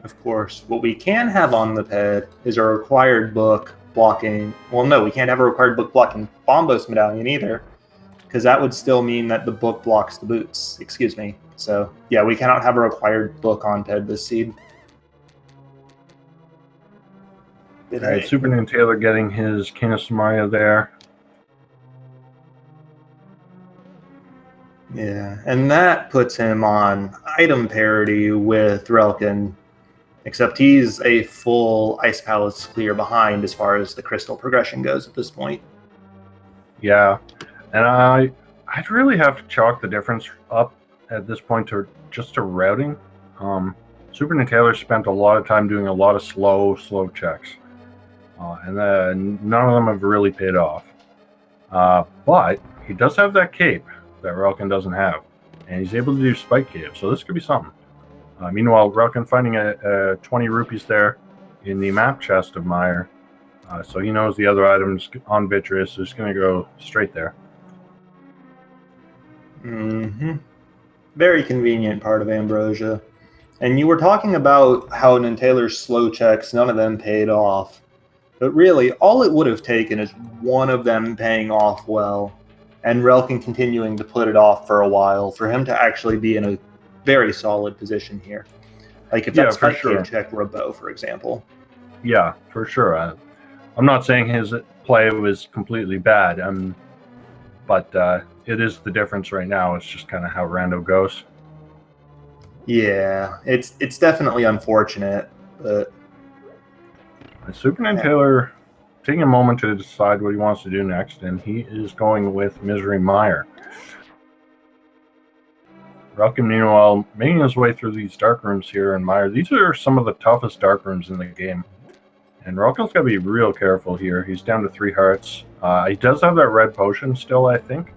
Of course, what we can have on the Ped is a required book blocking... well, no, we can't have a required book blocking Bombos medallion either, because that would still mean that the book blocks the boots. Excuse me. So, yeah, we cannot have a required book on Ped this seed. All All right, SuperNinTaylor getting his King of Samaria there. Yeah, and that puts him on item parity with Relkin, except he's a full Ice Palace clear behind as far as the crystal progression goes at this point. Yeah, and I'd really have to chalk the difference up at this point to just to routing. SuperNinTaylor spent a lot of time doing a lot of slow checks, and none of them have really paid off. But he does have that cape that Relkin doesn't have, and he's able to do Spike Cave, so this could be something. Meanwhile, Relkin finding a 20 rupees there in the map chest of Meyer, so he knows the other items on Vitreous, so he's going to go straight there. Very convenient part of Ambrosia. And you were talking about how Nintaylor's slow checks, none of them paid off. But really, all it would have taken is one of them paying off well, and Relkin continuing to put it off for a while for him to actually be in a very solid position here. Like if that Spike Cave check were a bow, for example. Yeah, for sure. I'm not saying his play was completely bad, but it is the difference right now. It's just kind of how Rando goes. Yeah, it's definitely unfortunate, but SuperNinTaylor taking a moment to decide what he wants to do next, and he is going with Misery Mire. Relkin, meanwhile, making his way through these dark rooms here in Mire. These are some of the toughest dark rooms in the game, and Relkin's got to be real careful here. He's down to 3 hearts. He does have that red potion still, I think,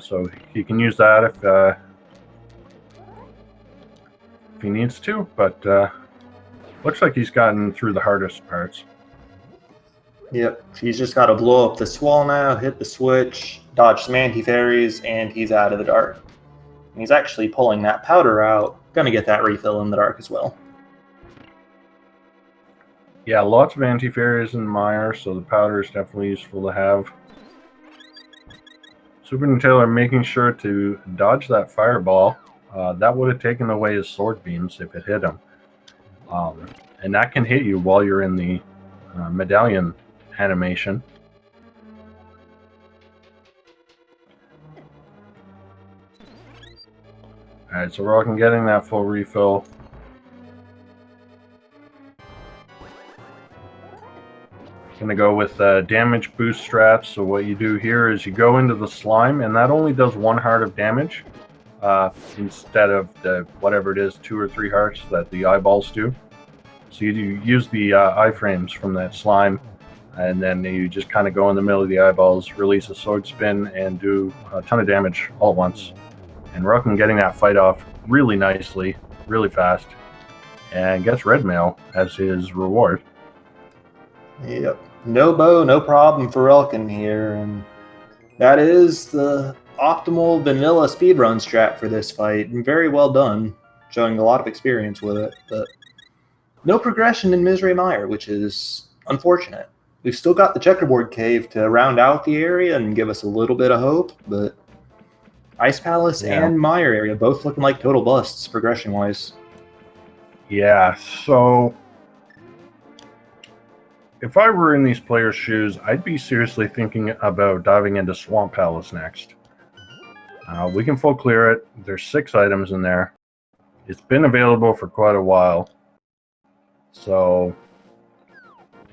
so he can use that if he needs to, but looks like he's gotten through the hardest parts. Yep, he's just got to blow up this wall now, hit the switch, dodge some anti-fairies, and he's out of the dark. And he's actually pulling that powder out. Gonna get that refill in the dark as well. Yeah, lots of anti-fairies in Mire, so the powder is definitely useful to have. SuperNinTaylor making sure to dodge that fireball. That would have taken away his sword beams if it hit him. And that can hit you while you're in the medallion animation. Alright, so we're all getting that full refill. Going to go with damage boost strats. So what you do here is you go into the slime, and that only does 1 heart of damage instead of the whatever it is, 2 or 3 hearts that the eyeballs do. So you use the iframes from that slime, and then you just kind of go in the middle of the eyeballs, release a sword spin, and do a ton of damage all at once. And Relkin getting that fight off really nicely, really fast, and gets red mail as his reward. Yep, no bow, no problem for Relkin here, and that is the optimal vanilla speedrun strat for this fight, and very well done, showing a lot of experience with it, but no progression in Misery Mire, which is unfortunate. We've still got the checkerboard cave to round out the area and give us a little bit of hope, but Ice Palace and Mire area both looking like total busts progression-wise. Yeah, so if I were in these players' shoes, I'd be seriously thinking about diving into Swamp Palace next. We can full clear it. There's 6 items in there. It's been available for quite a while. So,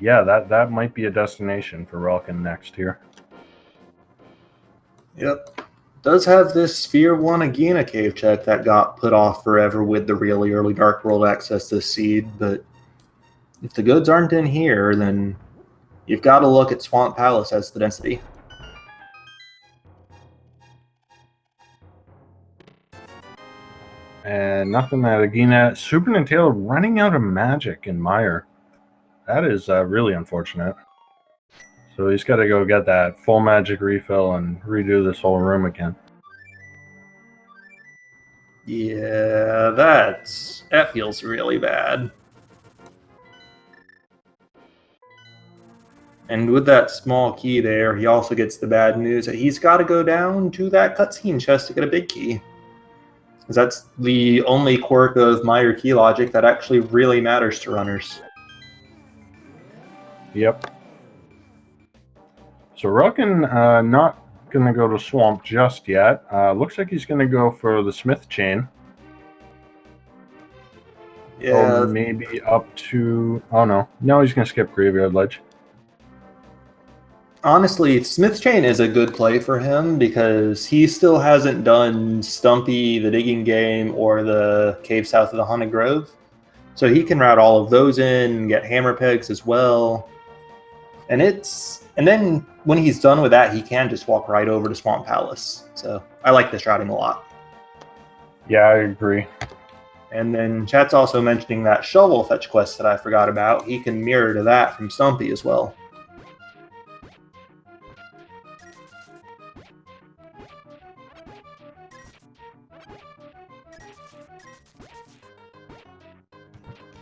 yeah, that might be a destination for Relkin next here. Yep. Does have this Sphere 1 Agena cave check that got put off forever with the really early Dark World access this seed, but if the goods aren't in here, then you've got to look at Swamp Palace as the density. And nothing at Agena. SuperNinTaylor running out of magic in Mire. That is really unfortunate. So he's got to go get that full magic refill and redo this whole room again. Yeah, that feels really bad. And with that small key there, he also gets the bad news that he's got to go down to that cutscene chest to get a big key. Because that's the only quirk of Mire key logic that actually really matters to runners. Yep. So relkin not going to go to swamp just yet. Looks like he's going to go for the smith chain. Yeah. Or maybe up to... Oh, no. No, he's going to skip graveyard ledge. Honestly, Smith Chain is a good play for him because he still hasn't done Stumpy, the Digging Game, or the Cave South of the Haunted Grove. So he can route all of those in, get hammer pegs as well. And then when he's done with that, he can just walk right over to Swamp Palace. So I like this routing a lot. Yeah, I agree. And then chat's also mentioning that shovel fetch quest that I forgot about. He can mirror to that from Stumpy as well.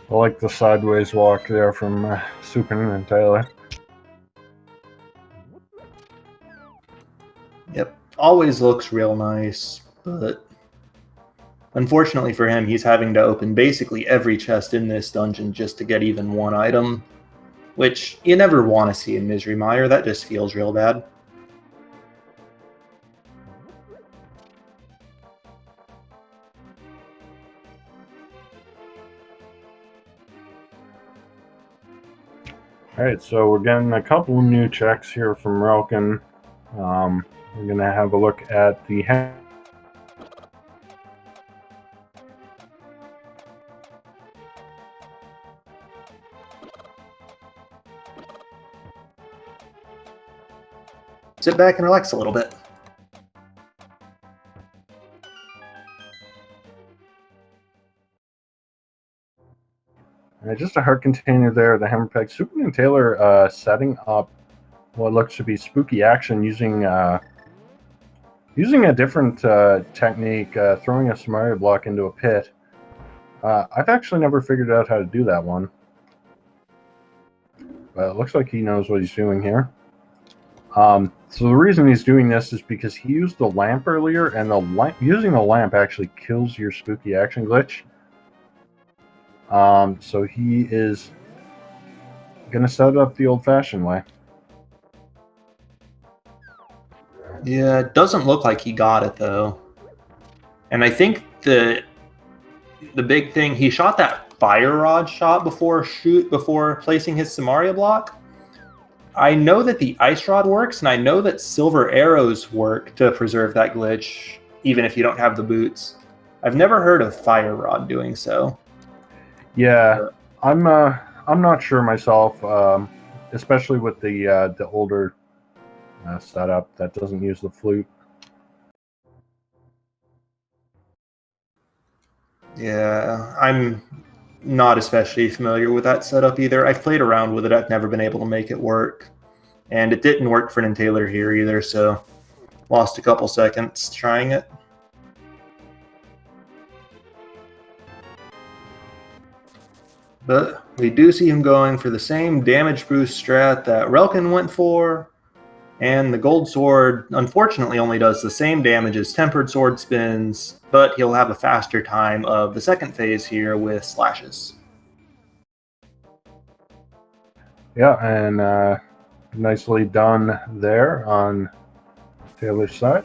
I like the sideways walk there from SuperNinTaylor. Yep, always looks real nice, but unfortunately for him, he's having to open basically every chest in this dungeon just to get even one item, which you never want to see in Misery Mire. That just feels real bad. Alright, so we're getting a couple of new checks here from relkin. We're going to have a look at the... Sit back and relax a little bit. Just a heart container there, the hammer peg. SuperNinTaylor setting up what looks to be spooky action using a different technique, throwing a Samaria block into a pit. I've actually never figured out how to do that one. But it looks like he knows what he's doing here. So the reason he's doing this is because he used the lamp earlier, and using the lamp actually kills your spooky action glitch. So he is going to set it up the old-fashioned way. Yeah, it doesn't look like he got it, though. And I think the big thing, he shot that fire rod shot before placing his Samaria block. I know that the ice rod works, and I know that silver arrows work to preserve that glitch, even if you don't have the boots. I've never heard of fire rod doing so. Yeah, I'm not sure myself, especially with the older setup that doesn't use the flute. Yeah, I'm not especially familiar with that setup either. I've played around with it. I've never been able to make it work. And it didn't work for NinTaylor here either, so lost a couple seconds trying it. But we do see him going for the same damage boost strat that relkin went for, and the gold sword unfortunately only does the same damage as tempered sword spins, but he'll have a faster time of the second phase here with slashes. Yeah, and nicely done there on Taylor's side.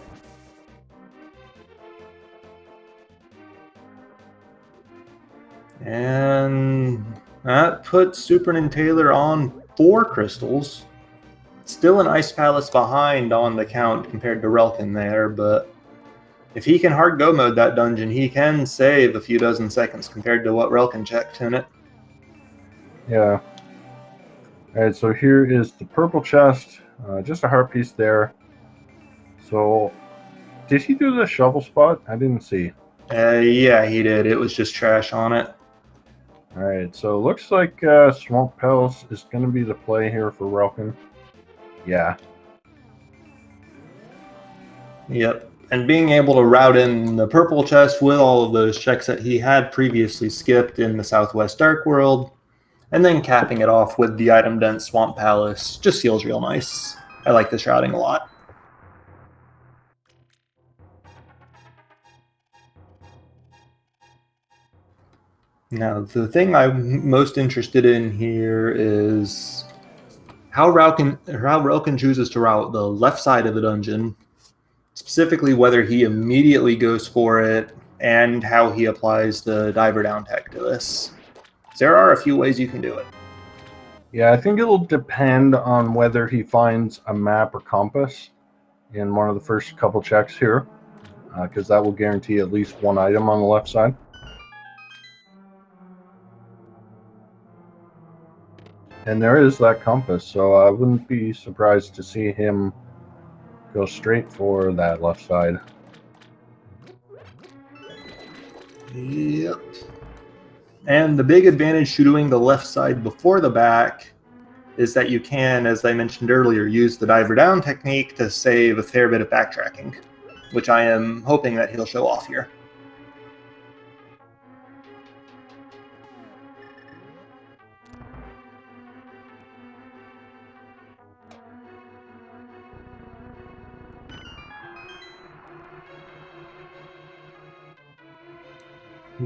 And that puts SuperNinTaylor on 4 crystals. Still an Ice Palace behind on the count compared to relkin there, but if he can hard go mode that dungeon, he can save a few dozen seconds compared to what relkin checked in it. Yeah. Alright, so here is the purple chest. Just a heart piece there. So, did he do the shovel spot? I didn't see. Yeah, he did. It was just trash on it. Alright, so looks like Swamp Palace is going to be the play here for relkin. Yeah. Yep. And being able to route in the purple chest with all of those checks that he had previously skipped in the Southwest Dark World, and then capping it off with the item-dense Swamp Palace just feels real nice. I like this routing a lot. Now, the thing I'm most interested in here is how Relkin chooses to route the left side of the dungeon, specifically whether he immediately goes for it, and how he applies the diver down tech to this. There are a few ways you can do it. Yeah, I think it'll depend on whether he finds a map or compass in one of the first couple checks here, because that will guarantee at least one item on the left side. And there is that compass, so I wouldn't be surprised to see him go straight for that left side. Yep. And the big advantage to doing the left side before the back is that you can, as I mentioned earlier, use the diver down technique to save a fair bit of backtracking, which I am hoping that he'll show off here.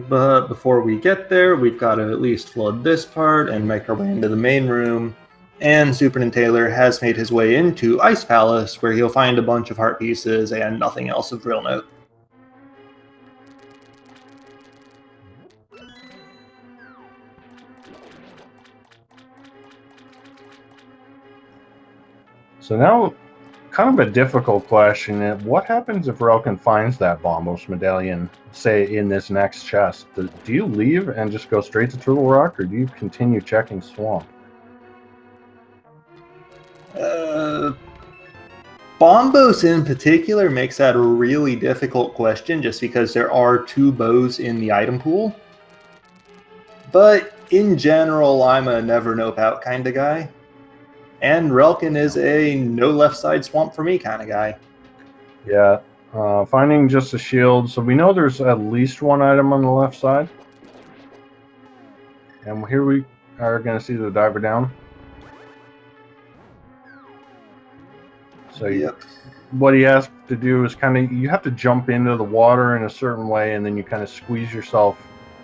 But before we get there, we've got to at least flood this part and make our way into the main room. And SuperNinTaylor has made his way into Ice Palace, where he'll find a bunch of heart pieces and nothing else of real note. So now, kind of a difficult question. What happens if Relkin finds that Bombos medallion, say, in this next chest? Do you leave and just go straight to Turtle Rock, or do you continue checking Swamp? Bombos in particular makes that a really difficult question just because there are 2 bows in the item pool. But in general, I'm a never nope out kind of guy. And Relkin is a no left side swamp for me kind of guy. Yeah, finding just a shield. So we know there's at least one item on the left side. And here we are going to see the diver down. So yep. What he has to do is you have to jump into the water in a certain way, and then you kind of squeeze yourself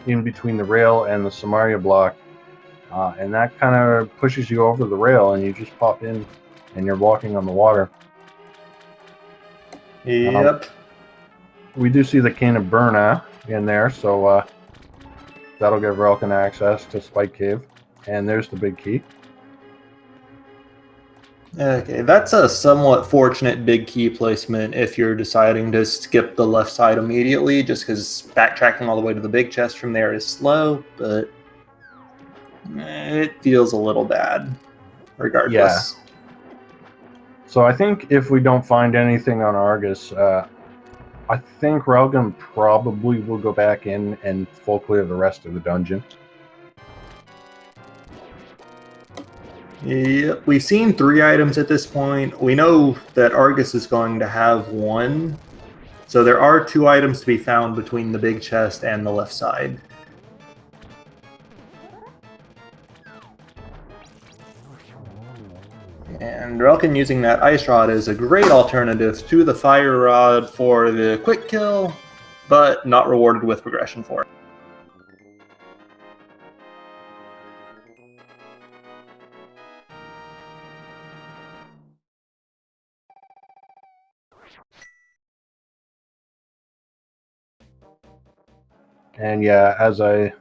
in between the rail and the Samaria block. And that kind of pushes you over the rail, and you just pop in, and you're walking on the water. Yep. We do see the Cane of Burna in there, so that'll give Relkin access to Spike Cave. And there's the big key. Okay, that's a somewhat fortunate big key placement if you're deciding to skip the left side immediately, just because backtracking all the way to the big chest from there is slow, but it feels a little bad, regardless. Yeah. So I think if we don't find anything on Argus, I think Relkin probably will go back in and full clear the rest of the dungeon. Yep, we've seen 3 items at this point. We know that Argus is going to have 1. So there are 2 items to be found between the big chest and the left side. And Relkin using that Ice Rod is a great alternative to the Fire Rod for the quick kill, but not rewarded with progression for it. And yeah, as I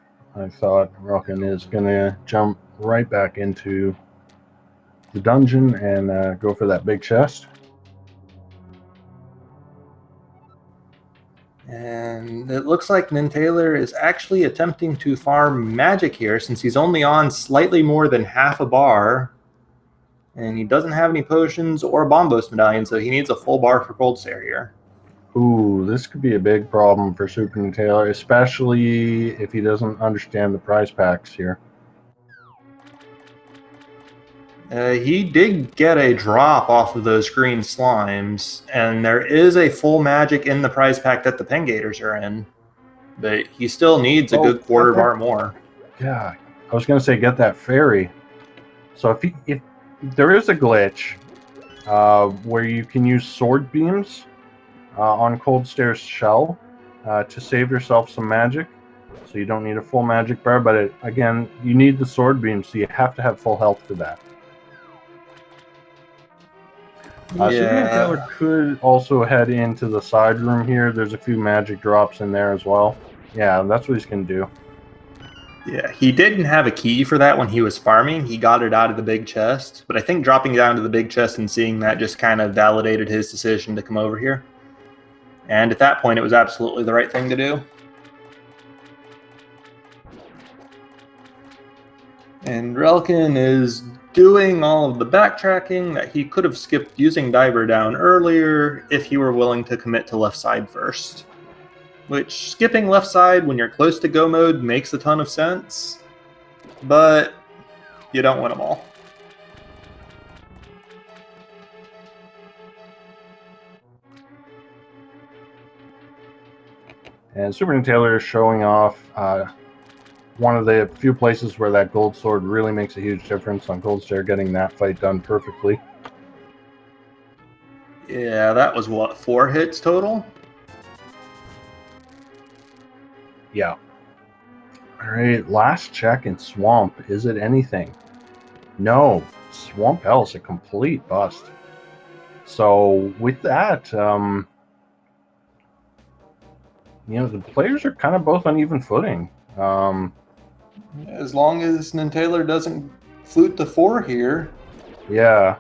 thought, Relkin is going to jump right back into the dungeon and go for that big chest. And it looks like NinTaylor is actually attempting to farm magic here since he's only on slightly more than half a bar. And he doesn't have any potions or Bombos medallion, so he needs a full bar for Cold Stare here. Ooh, this could be a big problem for SuperNinTaylor, especially if he doesn't understand the prize packs here. He did get a drop off of those green slimes, and there is a full magic in the prize pack that the Pengators are in, but he still needs a good quarter bar more. Yeah, I was going to say get that fairy. So if there is a glitch where you can use sword beams on Cold Stare's shell to save yourself some magic, so you don't need a full magic bar, but again, you need the sword beam, so you have to have full health for that. SuperNinTaylor could also head into the side room here. There's a few magic drops in there as well. Yeah, that's what he's going to do. Yeah, he didn't have a key for that when he was farming. He got it out of the big chest. But I think dropping down to the big chest and seeing that just kind of validated his decision to come over here. And at that point, it was absolutely the right thing to do. And Relkin is doing all of the backtracking that he could have skipped using Diver down earlier if he were willing to commit to left side first. Which, skipping left side when you're close to go mode makes a ton of sense, but you don't win them all. And SuperNinTaylor is showing off one of the few places where that gold sword really makes a huge difference on Goldstair, getting that fight done perfectly. Yeah, that was what, 4 hits total? Yeah. All right, last check in Swamp. Is it anything? No. Swamp Hell's a complete bust. So with that, you know, the players are kind of both on even footing. As long as Nintaylor doesn't flute the 4 here. Yeah.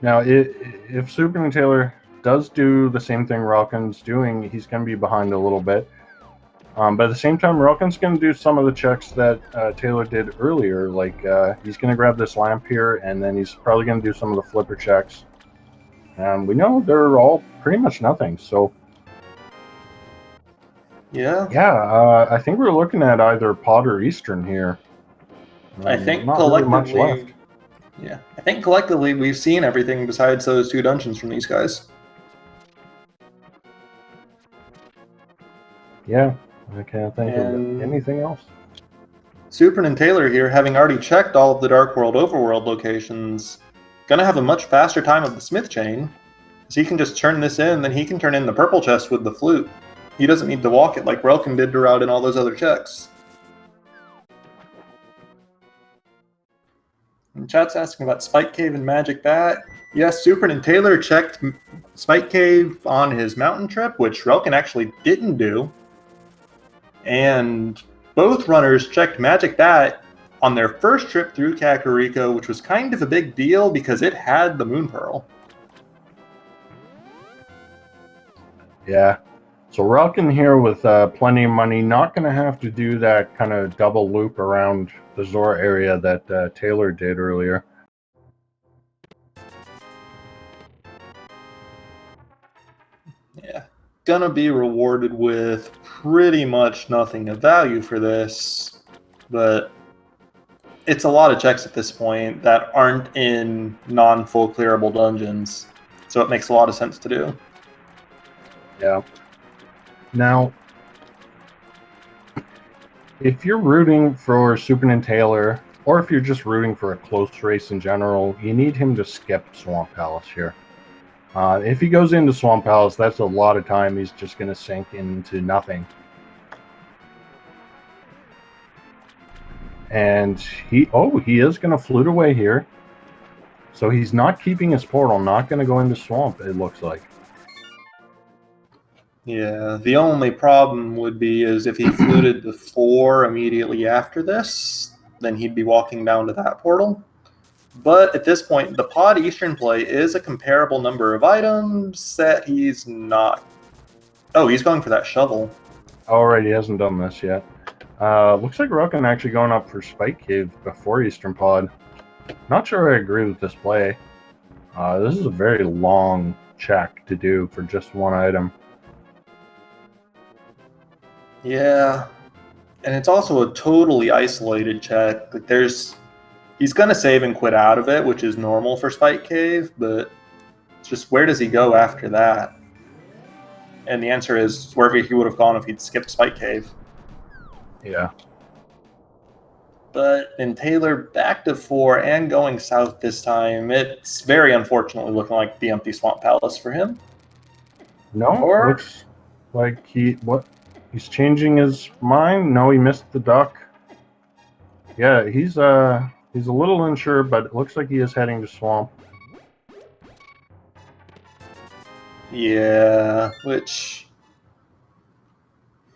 Now, if SuperNinTaylor does do the same thing Relkin's doing, he's going to be behind a little bit. But at the same time, Relkin's going to do some of the checks that Taylor did earlier. Like, he's going to grab this lamp here, and then he's probably going to do some of the flipper checks. And we know they're all pretty much nothing, so... Yeah. Yeah, I think we're looking at either Pod or Eastern here. I think not collectively... really much left. Yeah, I think collectively we've seen everything besides those 2 dungeons from these guys. Yeah, I can't think of anything else. SuperNinTaylor here, having already checked all of the Dark World Overworld locations, gonna have a much faster time of the Smith Chain. So he can just turn this in, then he can turn in the purple chest with the flute. He doesn't need to walk it like Relkin did to route in all those other checks. And chat's asking about Spike Cave and Magic Bat. Yes, SuperNinTaylor checked Spike Cave on his mountain trip, which Relkin actually didn't do. And both runners checked Magic Bat on their first trip through Kakariko, which was kind of a big deal because it had the Moon Pearl. Yeah. So Relkin here with plenty of money, not going to have to do that kind of double loop around the Zora area that Taylor did earlier. Yeah. Gonna be rewarded with pretty much nothing of value for this, but it's a lot of checks at this point that aren't in non-full clearable dungeons, so it makes a lot of sense to do. Yeah. Now, if you're rooting for SuperNinTaylor, or if you're just rooting for a close race in general, you need him to skip Swamp Palace here. If he goes into Swamp Palace, that's a lot of time he's just going to sink into nothing. And he is going to flute away here. So he's not keeping his portal, not going to go into Swamp, it looks like. Yeah, the only problem would be is if he fluted the 4 immediately after this, then he'd be walking down to that portal. But at this point, the Pod Eastern play is a comparable number of items that he's not... Oh, he's going for that shovel. All right, he hasn't done this yet. Looks like Relkin actually going up for Spike Cave before Eastern Pod. Not sure I agree with this play. This is a very long check to do for just one item. Yeah, and it's also a totally isolated check. Like he's gonna save and quit out of it, which is normal for Spike Cave, but it's just where does he go after that? And the answer is wherever he would have gone if he'd skipped Spike Cave. Yeah. But in Taylor back to 4 and going south this time, it's very unfortunately looking like the empty Swamp Palace for him. No, looks like he's changing his mind. No, he missed the duck. Yeah, he's a little unsure, but it looks like he is heading to Swamp. Yeah, which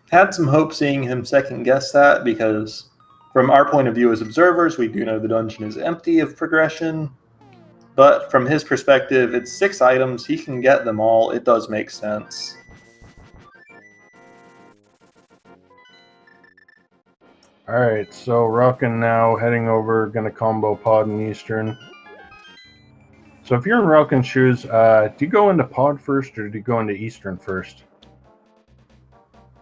had some hope seeing him second guess that, because from our point of view as observers, we do know the dungeon is empty of progression. But from his perspective, it's 6 items. He can get them all. It does make sense. Alright, so Relkin now heading over, gonna combo pod in Eastern. So if you're in Relkin's shoes, do you go into pod first or do you go into Eastern first?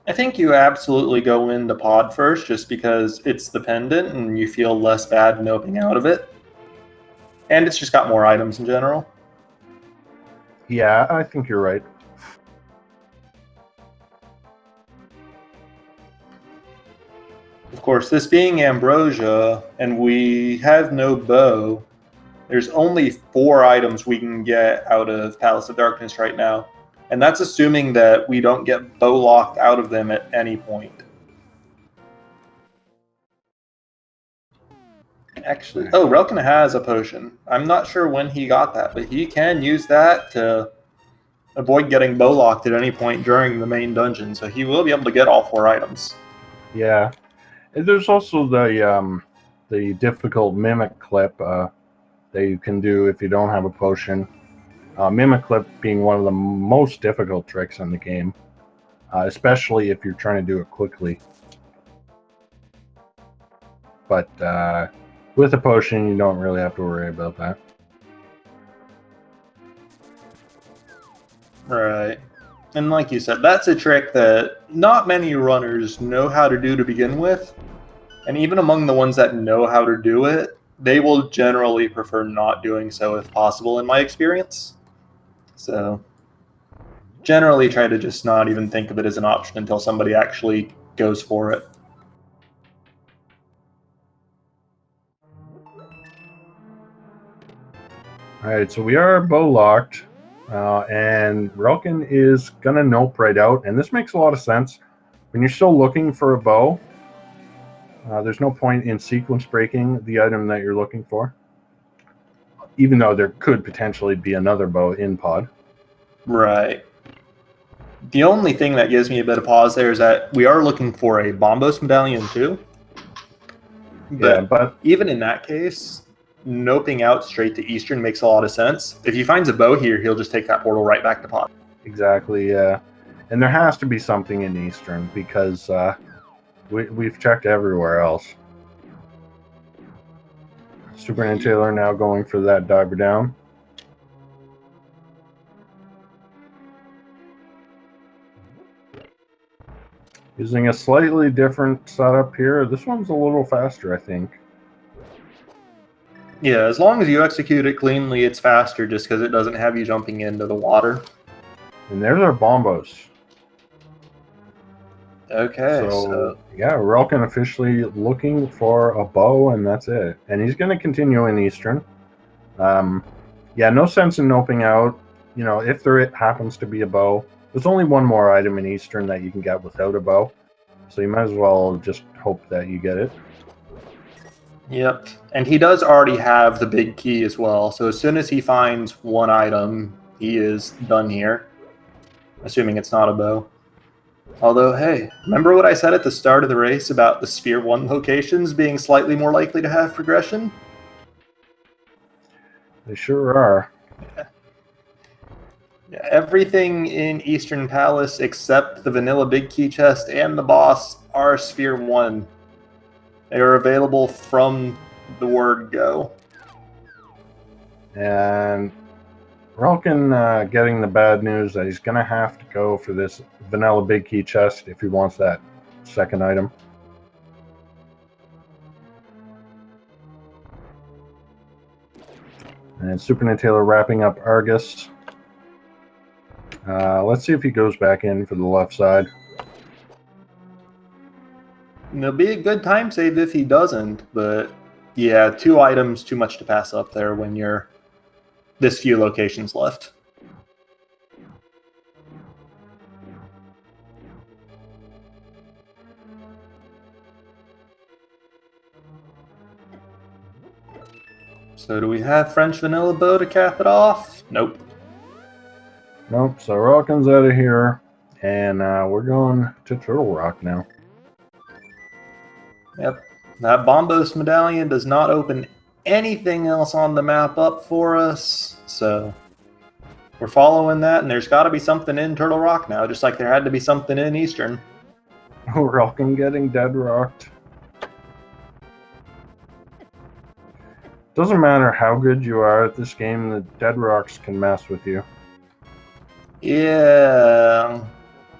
I think you absolutely go into pod first just because it's the pendant and you feel less bad noping out of it. And it's just got more items in general. Yeah, I think you're right. Of course, this being Ambrosia, and we have no bow, there's only 4 items we can get out of Palace of Darkness right now. And that's assuming that we don't get bow locked out of them at any point. Actually, oh, Relkin has a potion. I'm not sure when he got that, but he can use that to avoid getting bow locked at any point during the main dungeon. So he will be able to get all 4 items. Yeah. And there's also the difficult mimic clip that you can do if you don't have a potion. Mimic clip being one of the most difficult tricks in the game, especially if you're trying to do it quickly. But with a potion, you don't really have to worry about that. Right. And like you said, that's a trick that not many runners know how to do to begin with. And even among the ones that know how to do it, they will generally prefer not doing so if possible, in my experience. So generally try to just not even think of it as an option until somebody actually goes for it. Alright, so we are bow locked, and Relkin is gonna nope right out, and this makes a lot of sense. When you're still looking for a bow, there's no point in sequence breaking the item that you're looking for, even though there could potentially be another bow in pod. Right. The only thing that gives me a bit of pause there is that we are looking for a Bombos medallion too. But even in that case, noping out straight to Eastern makes a lot of sense. If he finds a bow here, he'll just take that portal right back to pod. Exactly, yeah. And there has to be something in Eastern because we've checked everywhere else. SuperNinTaylor now going for that diver down. Using a slightly different setup here. This one's a little faster, I think. Yeah, as long as you execute it cleanly, it's faster just because it doesn't have you jumping into the water. And there's our bombos. Okay, so yeah, Relkin officially looking for a bow, and that's it. And he's going to continue in Eastern. Yeah, no sense in noping out. You know, if there happens to be a bow, there's only one more item in Eastern that you can get without a bow. So you might as well just hope that you get it. Yep. And he does already have the big key as well. So as soon as he finds one item, he is done here. Assuming it's not a bow. Although, hey, remember what I said at the start of the race about the Sphere 1 locations being slightly more likely to have progression? They sure are. Yeah, everything in Eastern Palace except the vanilla big key chest and the boss are Sphere 1. They are available from the word go. And Relkin getting the bad news that he's going to have to go for this vanilla big key chest if he wants that second item. And SuperNinTaylor wrapping up Argus. Let's see if he goes back in for the left side. It'll be a good time save if he doesn't, but yeah, 2 items, too much to pass up there when you're this few locations left. So do we have French Vanilla Bow to cap it off? Nope. Nope, so Relkin's out of here, and we're going to Turtle Rock now. Yep. That Bombos medallion does not open anything else on the map up for us, so we're following that, and there's got to be something in Turtle Rock now, just like there had to be something in Eastern. Relkin getting dead rocked. Doesn't matter how good you are at this game, the dead rocks can mess with you. Yeah,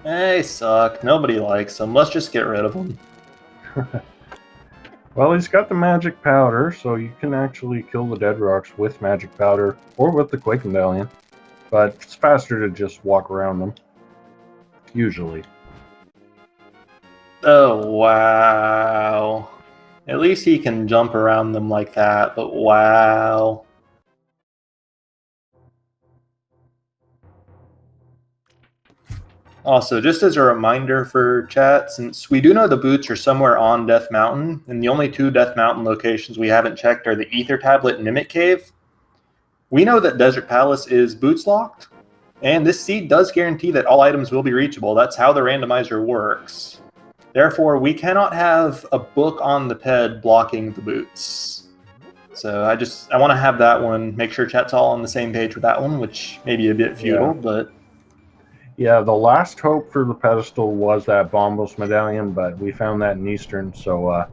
they suck. Nobody likes them. Let's just get rid of them. Well, he's got the magic powder, so you can actually kill the dead rocks with magic powder or with the Quake Medallion. But it's faster to just walk around them. Usually. Oh, wow. At least he can jump around them like that, but wow. Also, just as a reminder for chat, since we do know the boots are somewhere on Death Mountain, and the only two Death Mountain locations we haven't checked are the Ether Tablet and Mimic Cave, we know that Desert Palace is boots locked, and this seed does guarantee that all items will be reachable. That's how the randomizer works. Therefore, we cannot have a book on the ped blocking the boots. So I want to have that one, make sure chat's all on the same page with that one, which may be a bit futile, but... Yeah, the last hope for the pedestal was that Bombos medallion, but we found that in Eastern, so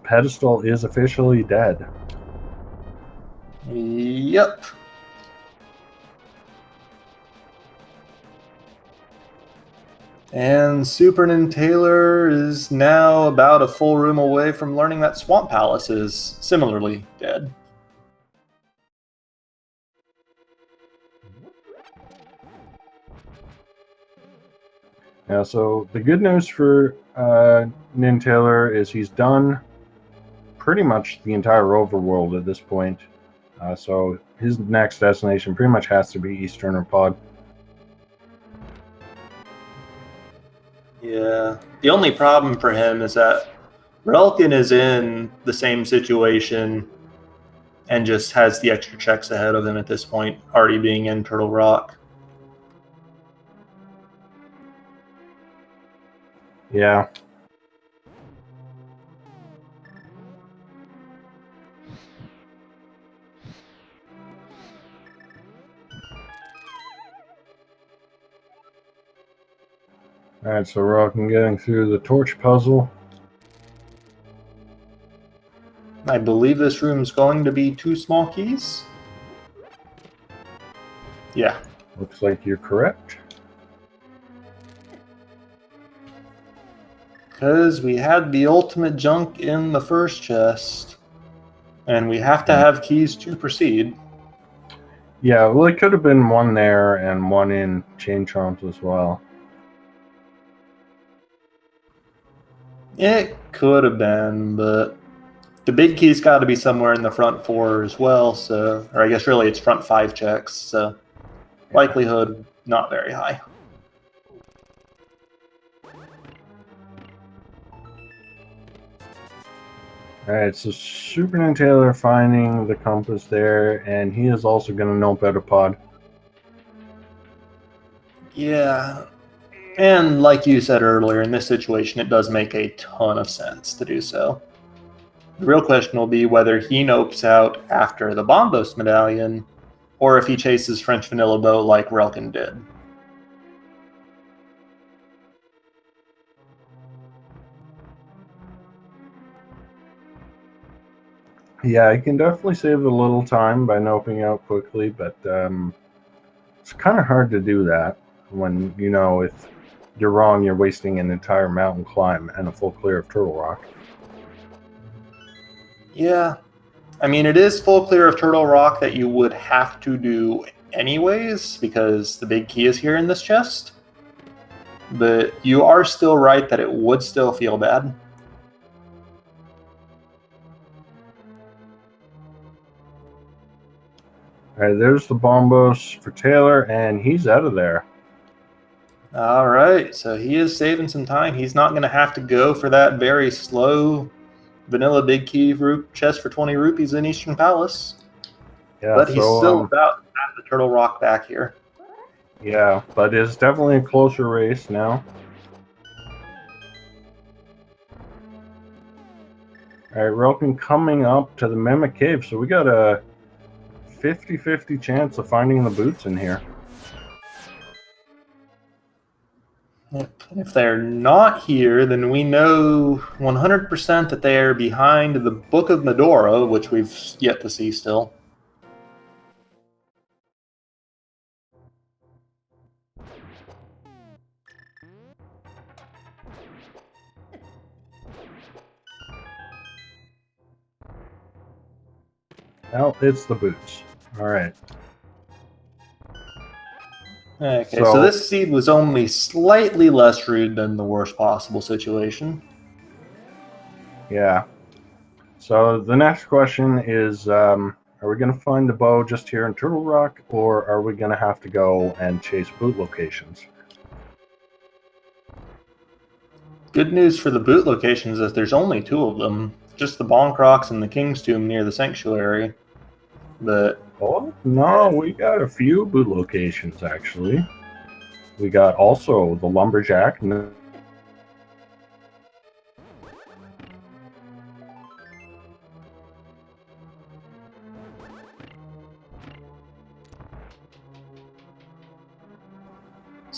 pedestal is officially dead. Yep. And SuperNinTaylor is now about a full room away from learning that Swamp Palace is similarly dead. Yeah, so the good news for NinTaylor is he's done pretty much the entire overworld at this point. So his next destination pretty much has to be Eastern or Pod. Yeah. The only problem for him is that Relkin is in the same situation and just has the extra checks ahead of him at this point, already being in Turtle Rock. Yeah. Alright, so Relkin getting through the torch puzzle. I believe this room's going to be 2 small keys. Yeah. Looks like you're correct. Because we had the ultimate junk in the first chest, and we have to have keys to proceed. Yeah, well, it could have been one there and one in Chain Chomps as well. It could have been, but the big key's got to be somewhere in the front 4 as well, so, or I guess really it's front 5 checks, so likelihood not very high. Alright, so SuperNinTaylor finding the compass there, and he is also going to know better Pod. Yeah, and like you said earlier, in this situation, it does make a ton of sense to do so. The real question will be whether he nopes out after the Bombos medallion, or if he chases French Vanilla Bow like Relkin did. Yeah, he can definitely save a little time by noping out quickly, but it's kind of hard to do that when, you know, if you're wrong, you're wasting an entire mountain climb and a full clear of Turtle Rock. Yeah, I mean, it is full clear of Turtle Rock that you would have to do anyways, because the big key is here in this chest. But you are still right that it would still feel bad. Alright, there's the Bombos for Taylor, and he's out of there. All right, so he is saving some time. He's not going to have to go for that very slow vanilla big key chest for 20 rupees in Eastern Palace. Yeah, but he's still about half the Turtle Rock back here. Yeah, but it's definitely a closer race now. Alright, relkin coming up to the Mimic Cave, so we got a 50-50 chance of finding the boots in here. If they're not here, then we know 100% that they are behind the Book of Medora, which we've yet to see still. Well, it's the boots. Alright. Okay, so this seed was only slightly less rude than the worst possible situation. Yeah. So the next question is, are we going to find the bow just here in Turtle Rock, or are we going to have to go and chase boot locations? Good news for the boot locations is there's only 2 of them. Just the Bonk Rocks and the King's Tomb near the Sanctuary. But oh, no, we got a few boot locations, actually. We got also the Lumberjack.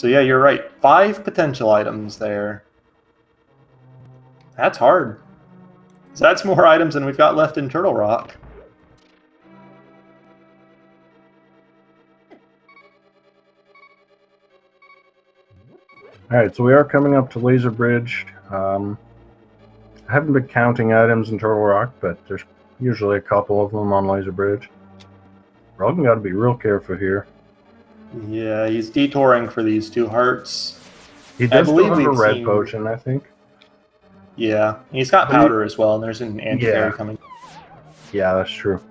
so yeah, you're right. 5 potential items there. That's hard. So that's more items than we've got left in Turtle Rock. Alright, so we are coming up to Laser Bridge. I haven't been counting items in Turtle Rock, but there's usually a couple of them on Laser Bridge. Relkin got to be real careful here. Yeah, he's detouring for these 2 hearts. He does still have a red potion, I think. Yeah, he's got powder as well, and there's an anti-fairy coming. Yeah, that's true.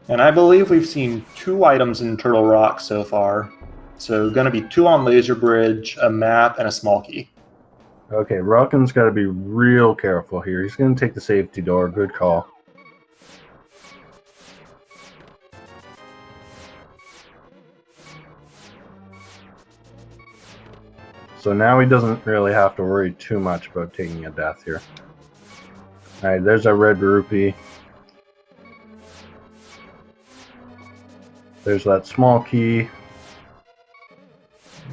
And I believe we've seen 2 items in Turtle Rock so far. So going to be 2 on Laser Bridge, a map, and a small key. Okay, Relkin's got to be real careful here. He's going to take the safety door. Good call. So now he doesn't really have to worry too much about taking a death here. Alright, there's our red rupee. There's that small key.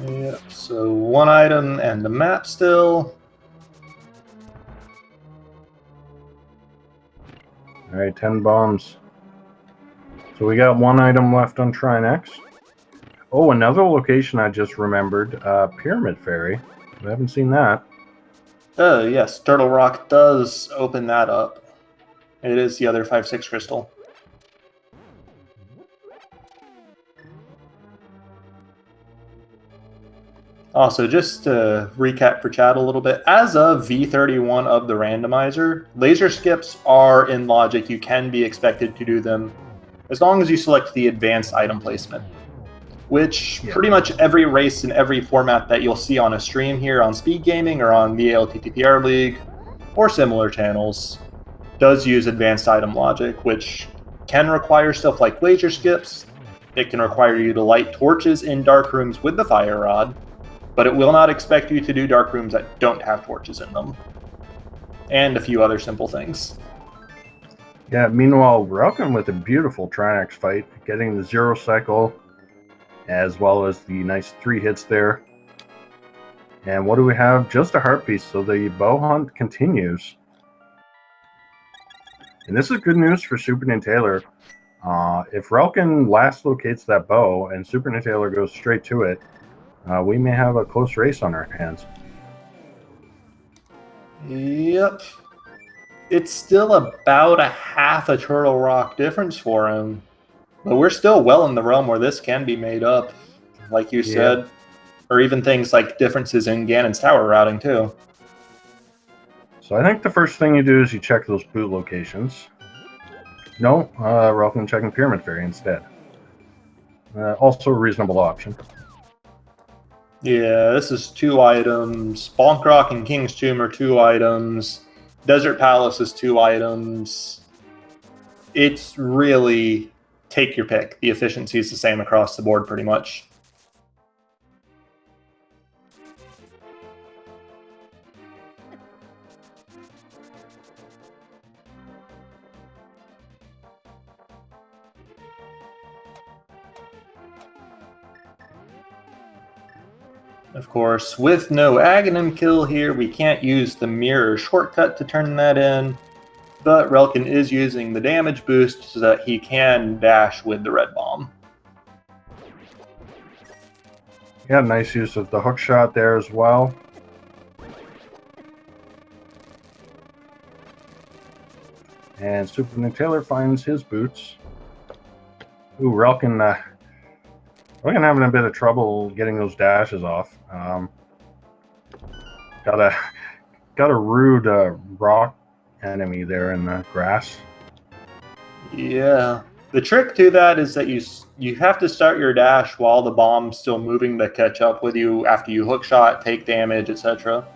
Yep, so 1 item and the map still. Alright, 10 bombs. So we got 1 item left on Trine X. Oh, another location I just remembered. Pyramid Fairy. We haven't seen that. Yes, Turtle Rock does open that up. It is the other 5/6 crystal. Also, just to recap for chat a little bit, as of V31 of the randomizer, laser skips are in logic. You can be expected to do them as long as you select the advanced item placement, which pretty much every race in every format that you'll see on a stream here on SpeedGaming or on the ALTTPR League or similar channels does use advanced item logic, which can require stuff like laser skips. It can require you to light torches in dark rooms with the fire rod, but it will not expect you to do dark rooms that don't have torches in them. And a few other simple things. Yeah, meanwhile, Relkin with a beautiful Trinax fight, getting the 0 cycle, as well as the nice 3 hits there. And what do we have? Just a heart piece, so the bow hunt continues. And this is good news for SuperNinTaylor. If Relkin last locates that bow and SuperNinTaylor goes straight to it, we may have a close race on our hands. Yep. It's still about a half a Turtle Rock difference for him. But we're still well in the realm where this can be made up, like you said. Or even things like differences in Ganon's tower routing, too. So I think the first thing you do is you check those boot locations. No, Relkin checking Pyramid Fairy instead. Also a reasonable option. Yeah, this is 2 items. Bonk Rock and King's Tomb are 2 items. Desert Palace is 2 items. It's really take your pick. The efficiency is the same across the board pretty much. Of course, with no Aghanim kill here, we can't use the mirror shortcut to turn that in, but Relkin is using the damage boost so that he can dash with the red bomb. Yeah, nice use of the hook shot there as well. And SuperNinTaylor finds his boots. Ooh, Relkin having a bit of trouble getting those dashes off. Got a rude rock enemy there in the grass. Yeah. The trick to that is that you have to start your dash while the bomb's still moving to catch up with you after you hook shot, take damage, etc.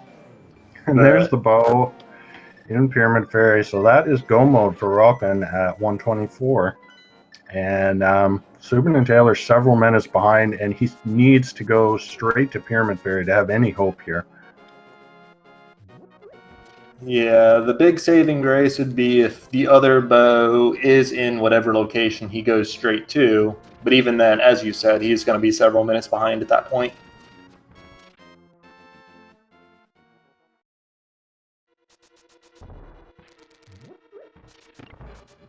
And there's the bow in Pyramid Fairy. So that is go mode for Relkin at 124. And SuperNinTaylor several minutes behind, and he needs to go straight to Pyramid Fairy to have any hope here. Yeah, the big saving grace would be if the other bow is in whatever location he goes straight to. But even then, as you said, he's going to be several minutes behind at that point.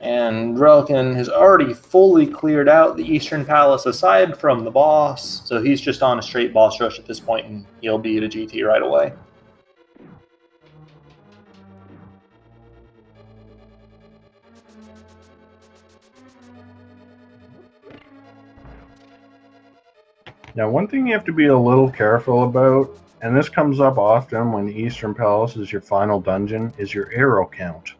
And Relkin has already fully cleared out the Eastern Palace aside from the boss, so he's just on a straight boss rush at this point, and he'll beat a GT right away. Now, one thing you have to be a little careful about, and this comes up often when the Eastern Palace is your final dungeon, is your arrow count.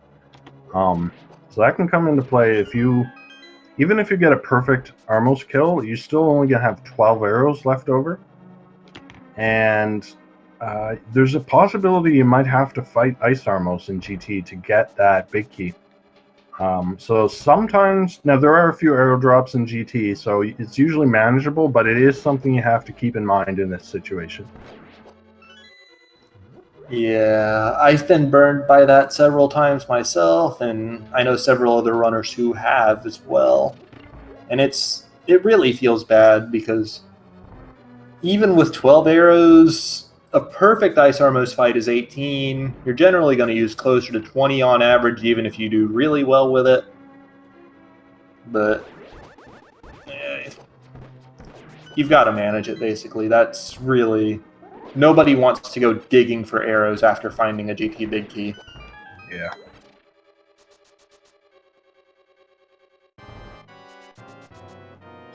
So that can come into play even if you get a perfect Armos kill, you still only gonna have 12 arrows left over. And there's a possibility you might have to fight Ice Armos in GT to get that big key. So sometimes, now there are a few arrow drops in GT, so it's usually manageable, but it is something you have to keep in mind in this situation. Yeah, I've been burned by that several times myself, and I know several other runners who have as well. And it really feels bad because even with 12 arrows, a perfect Ice Armos fight is 18. You're generally going to use closer to 20 on average, even if you do really well with it. But you've got to manage it, basically. That's really... Nobody wants to go digging for arrows after finding a GT big key. Yeah.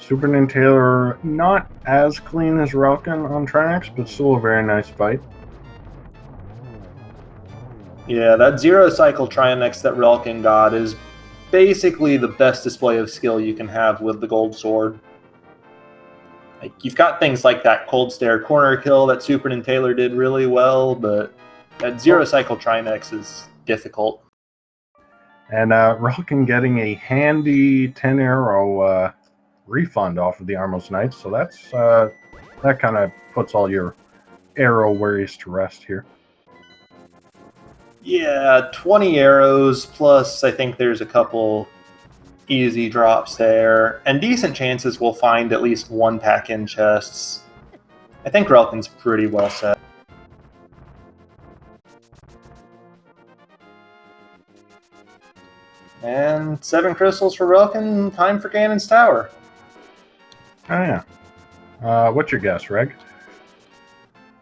SuperNinTaylor, not as clean as Relkin on Trinex, but still a very nice fight. Yeah, that zero cycle Trinex that Relkin got is basically the best display of skill you can have with the gold sword. Like, you've got things like that cold stare corner kill that SuperNinTaylor did really well, but that zero cycle Trinex is difficult. And Relkin getting a handy 10 arrow refund off of the Armos Knights, so that kind of puts all your arrow worries to rest here. Yeah, 20 arrows, plus I think there's a couple easy drops there, and decent chances we'll find at least one pack-in chests. I think Relkin's pretty well set. And 7 crystals for Relkin, time for Ganon's Tower. Oh yeah. What's your guess, Reg?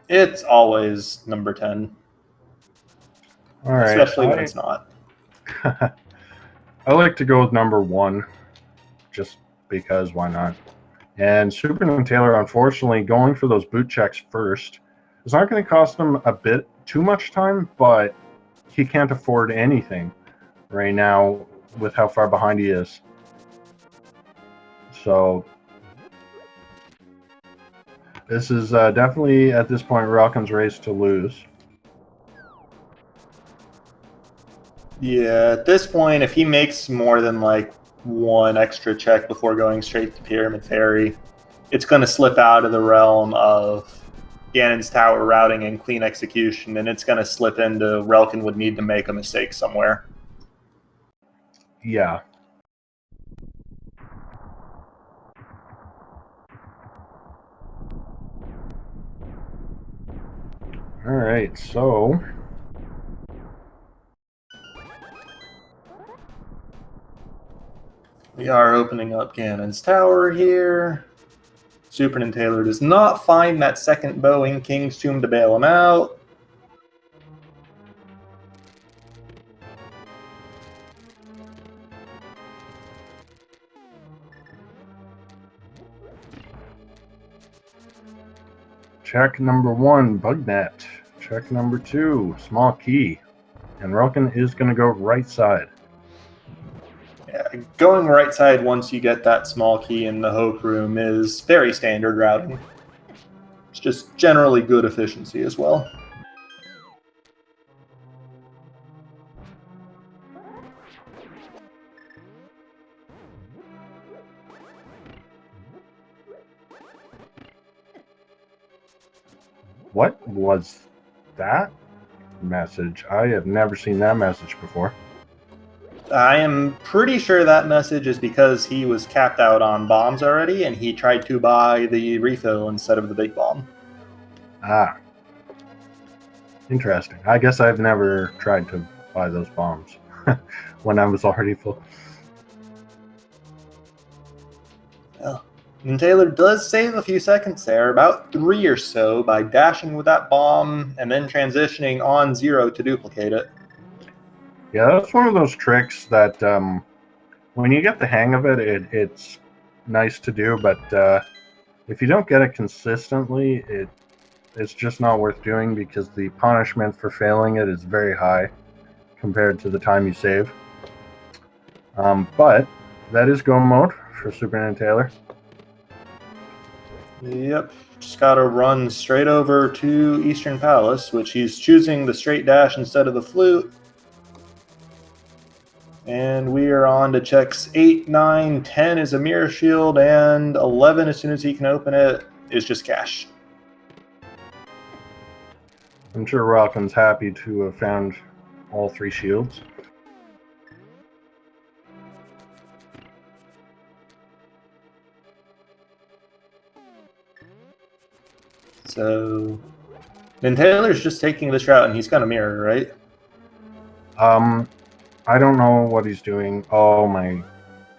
It's always number 10. All right. Especially when it's not. I like to go with number 1, just because why not? And SuperNinTaylor, unfortunately, going for those boot checks first is not going to cost him a bit too much time, but he can't afford anything right now with how far behind he is. So this is definitely, at this point, Relkin's race to lose. Yeah, at this point, if he makes more than like one extra check before going straight to Pyramid Ferry. It's going to slip out of the realm of Ganon's Tower routing and clean execution, and it's going to slip into Relkin would need to make a mistake somewhere. Yeah. All right, so we are opening up Ganon's Tower here. SuperNinTaylor does not find that second bow in King's Tomb to bail him out. check number 1, bug net. Check number 2, small key. And Relkin is going to go right side. Yeah, going right side once you get that small key in the Hope Room is very standard routing. It's just generally good efficiency as well. What was that message? I have never seen that message before. I am pretty sure that message is because he was capped out on bombs already, and he tried to buy the refill instead of the big bomb. Ah. Interesting. I guess I've never tried to buy those bombs when I was already full. Well, and Taylor does save a few seconds there, about 3 or so, by dashing with that bomb and then transitioning on 0 to duplicate it. Yeah, that's one of those tricks that when you get the hang of it, it's nice to do, but if you don't get it consistently, it's just not worth doing because the punishment for failing it is very high compared to the time you save. But that is go mode for SuperNinTaylor. Yep, just gotta run straight over to Eastern Palace, which he's choosing the straight dash instead of the flute. And we are on to checks 8, 9, 10 is a mirror shield, and 11, as soon as he can open it, is just cash. I'm sure Relkin's happy to have found all 3 shields. So, then Taylor's just taking this route, and he's got a mirror, right? I don't know what he's doing. Oh my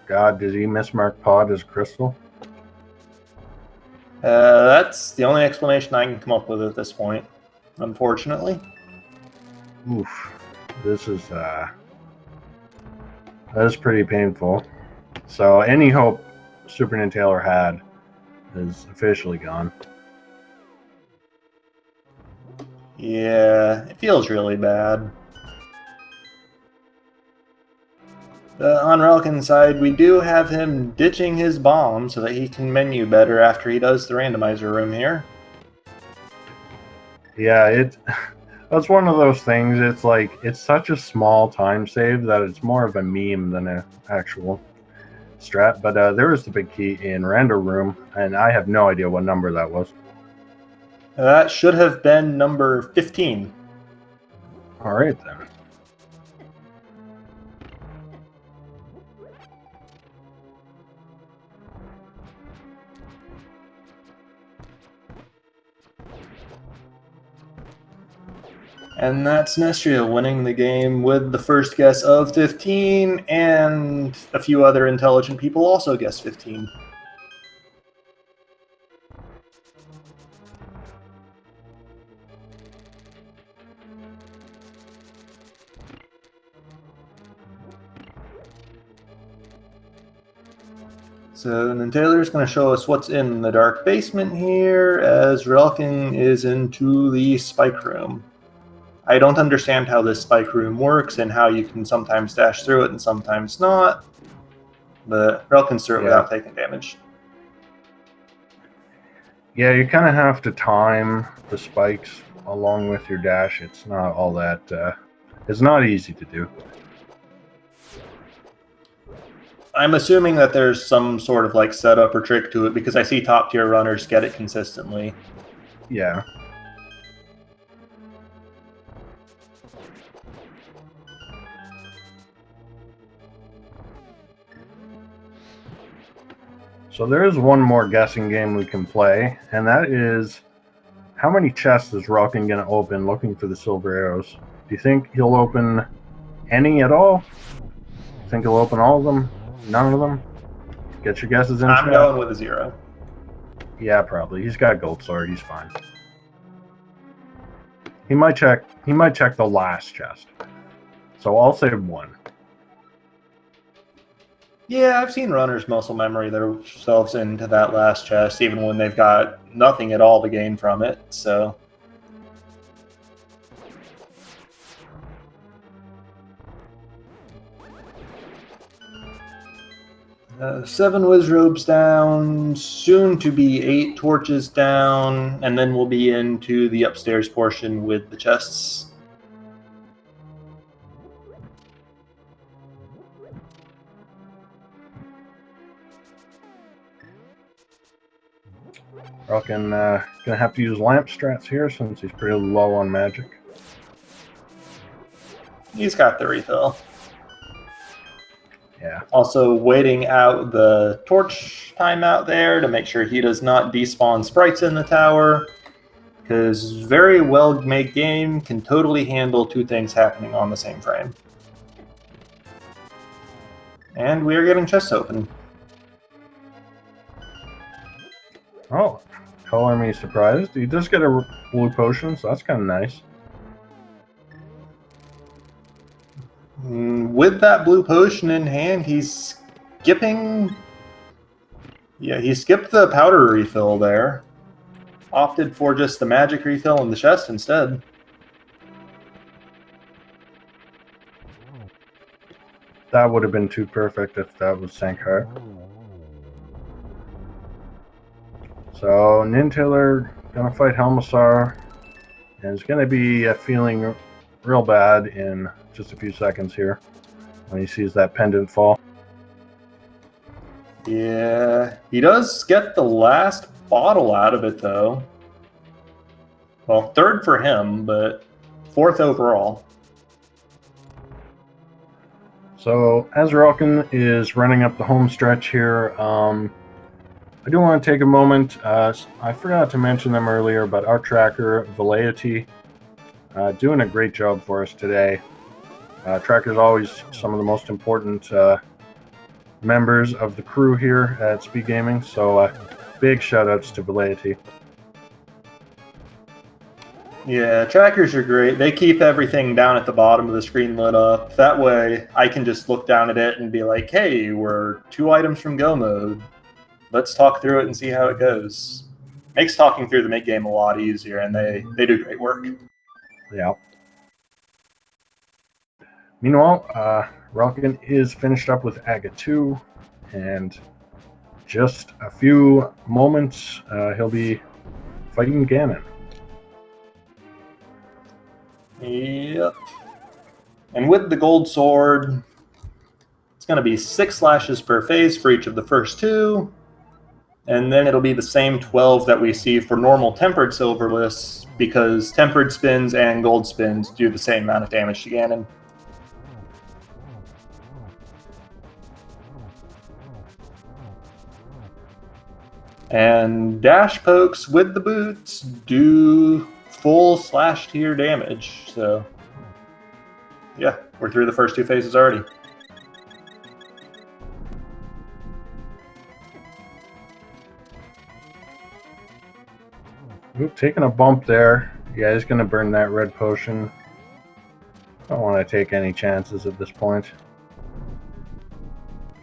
god, did he mismark pod as crystal? That's the only explanation I can come up with at this point, unfortunately. Oof. This is that is pretty painful. So any hope SuperNinTaylor had is officially gone. Yeah, it feels really bad. On Relkin's side, we do have him ditching his bomb so that he can menu better after he does the randomizer room here. Yeah, that's one of those things. It's like it's such a small time save that it's more of a meme than an actual strat. But there is the big key in rando room, and I have no idea what number that was. That should have been number 15. All right then. And that's Nestria winning the game with the first guess of 15, and a few other intelligent people also guessed 15. So then Taylor's going to show us what's in the dark basement here, as Relkin is into the spike room. I don't understand how this spike room works and how you can sometimes dash through it and sometimes not, but Relkin's through it without taking damage. Yeah, you kind of have to time the spikes along with your dash. It's not all that... it's not easy to do. I'm assuming that there's some sort of like setup or trick to it because I see top tier runners get it consistently. Yeah. So there is one more guessing game we can play, and that is how many chests is Relkin going to open looking for the silver arrows? Do you think he'll open any at all? Think he'll open all of them? None of them? Get your guesses in I'm chat. going with a 0. Yeah, probably. He's got gold sword. He's fine. He might check the last chest. So I'll say 1. Yeah, I've seen runners muscle memory themselves into that last chest, even when they've got nothing at all to gain from it. So 7 Wizrobes down, soon to be 8 torches down, and then we'll be into the upstairs portion with the chests. Relkin gonna have to use lamp strats here since he's pretty low on magic. He's got the refill. Yeah. Also waiting out the torch timeout there to make sure he does not despawn sprites in the tower, because very well made game can totally handle 2 things happening on the same frame. And we are getting chests open. Oh, color me surprised. He does get a blue potion, so that's kind of nice. With that blue potion in hand, he's skipping... Yeah, he skipped the powder refill there. Opted for just the magic refill in the chest instead. That would have been too perfect if that was Sankar. So SuperNinTaylor gonna fight Helmassar, and it's gonna be feeling real bad in just a few seconds here when he sees that pendant fall. Yeah, he does get the last bottle out of it though. Well, 3rd for him, but 4th overall. So as Relkin is running up the home stretch here, I do want to take a moment. I forgot to mention them earlier, but our tracker, Velocity, doing a great job for us today. Tracker's always some of the most important members of the crew here at SpeedGaming, so big shout-outs to Velocity. Yeah, trackers are great. They keep everything down at the bottom of the screen lit up. That way, I can just look down at it and be like, hey, we're 2 items from go mode. Let's talk through it and see how it goes. Makes talking through the mid-game a lot easier, and they do great work. Yeah. Meanwhile, Relkin is finished up with Agate 2, and just a few moments, he'll be fighting Ganon. Yep. And with the gold sword, it's going to be 6 slashes per phase for each of the first 2. And then it'll be the same 12 that we see for normal tempered silverless, because tempered spins and gold spins do the same amount of damage to Ganon. And dash pokes with the boots do full slash tier damage. So yeah, we're through the first 2 phases already. Oop, taking a bump there. Yeah, he's going to burn that red potion. Don't want to take any chances at this point.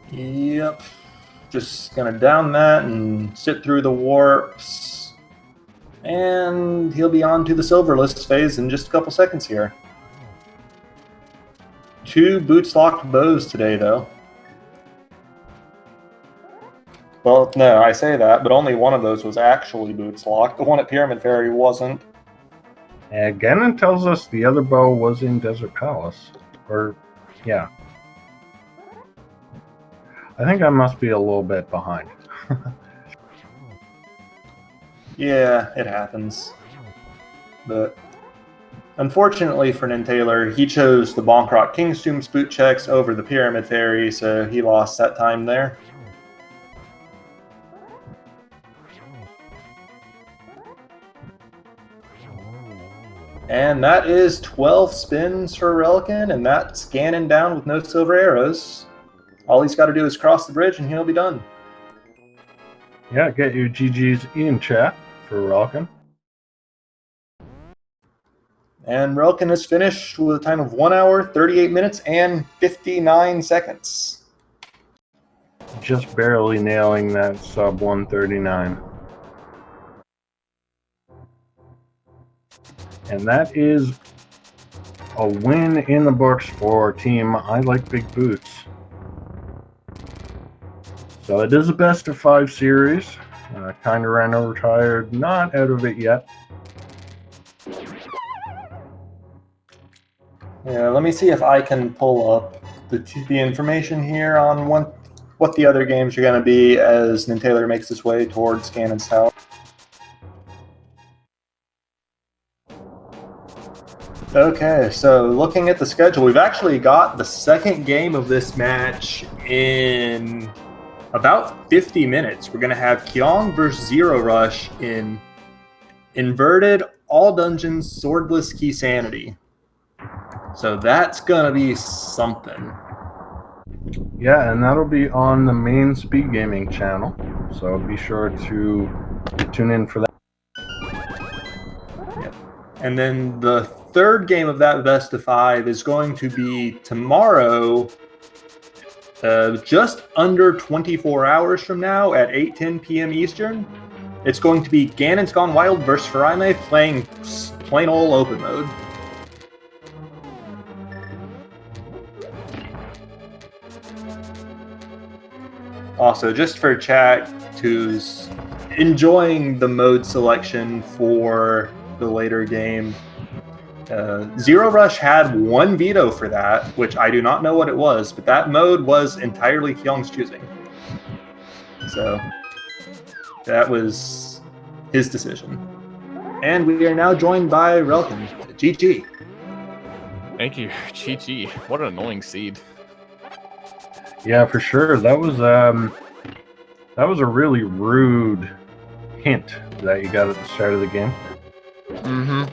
Yep. Just going to down that and sit through the warps. And he'll be on to the silverless phase in just a couple seconds here. 2 boots locked bows today, though. Well, no, I say that, but only one of those was actually boots locked. The one at Pyramid Fairy wasn't. And Ganon tells us the other bow was in Desert Palace. Or, yeah. I think I must be a little bit behind. Yeah, it happens. But unfortunately for NinTaylor, he chose the Bonkrock King's Tomb spoot checks over the Pyramid Fairy, so he lost that time there. And that is 12 spins for Relkin, and that's Ganon down with no silver arrows. All he's got to do is cross the bridge, and he'll be done. Yeah, get your GG's in chat for Relkin. And Relkin is finished with a time of 1 hour, 38 minutes, and 59 seconds. Just barely nailing that sub 139. And that is a win in the books for Team I Like Big Boots. So it is a best of 5 series. Kind of ran overtired, not out of it yet. Yeah, let me see if I can pull up the information here on what the other games are going to be as NinTaylor makes his way towards Ganon's Tower. Okay, so looking at the schedule, we've actually got the second game of this match in about 50 minutes. We're going to have Kyong versus Zero Rush in Inverted All Dungeons Swordless Key Sanity. So that's going to be something. Yeah, and that'll be on the main SpeedGaming channel. So be sure to tune in for that. Yep. And then the third game of that best of 5 is going to be tomorrow, just under 24 hours from now at 8:10 p.m. Eastern. It's going to be Ganon's Gone Wild versus Faraime playing plain old open mode. Also, just for chat, who's enjoying the mode selection for the later game, Zero Rush had one veto for that, which I do not know what it was, but that mode was entirely Kyong's choosing. So that was his decision. And we are now joined by Relkin. GG. Thank you, GG. What an annoying seed. Yeah, for sure. That was a really rude hint that you got at the start of the game. Mm-hmm.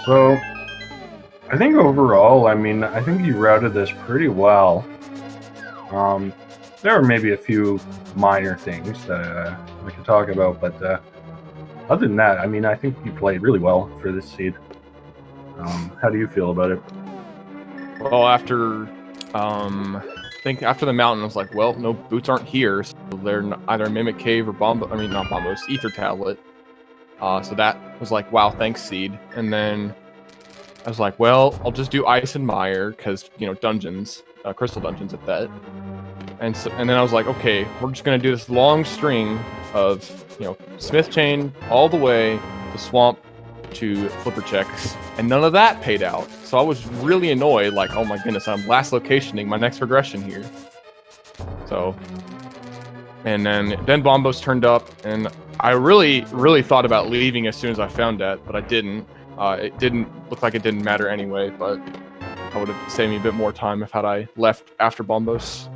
So, I think overall, I think you routed this pretty well. There are maybe a few minor things that we could talk about, but other than that, I think you played really well for this seed. How do you feel about it? Well, after I think after the mountain, I was like, well, no boots aren't here, so they're either Mimic Cave or not Bombos, Ether Tablet. So that was like, wow, thanks, seed. And then I was like, well, I'll just do Ice and Mire because dungeons, crystal dungeons at that. And then I was like, okay, we're just gonna do this long string of Smith Chain all the way to Swamp to Flipper checks, and none of that paid out. So I was really annoyed, like, oh my goodness, I'm last locationing my next progression here. So, and then Bombos turned up, and I really thought about leaving as soon as I found that, but I didn't. It didn't look like it didn't matter anyway, but I would have saved me a bit more time if I left after Bombos.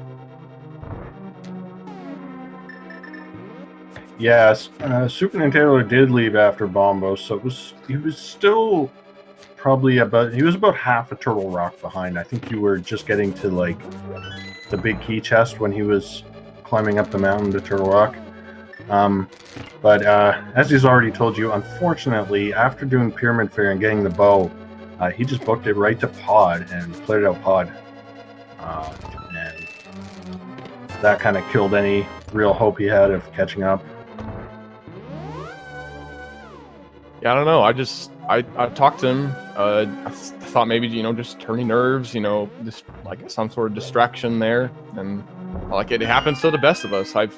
Yes, SuperNinTaylor did leave after Bombos, so he was still probably about half a Turtle Rock behind. I think you were just getting to like the big key chest when he was climbing up the mountain to Turtle Rock. But as he's already told you, unfortunately, after doing Pyramid Fair and getting the bow, he just booked it right to Pod and cleared out Pod. And that kind of killed any real hope he had of catching up. Yeah, I don't know. I talked to him. I thought maybe just turning nerves, just like some sort of distraction there, and like it happens to the best of us. I've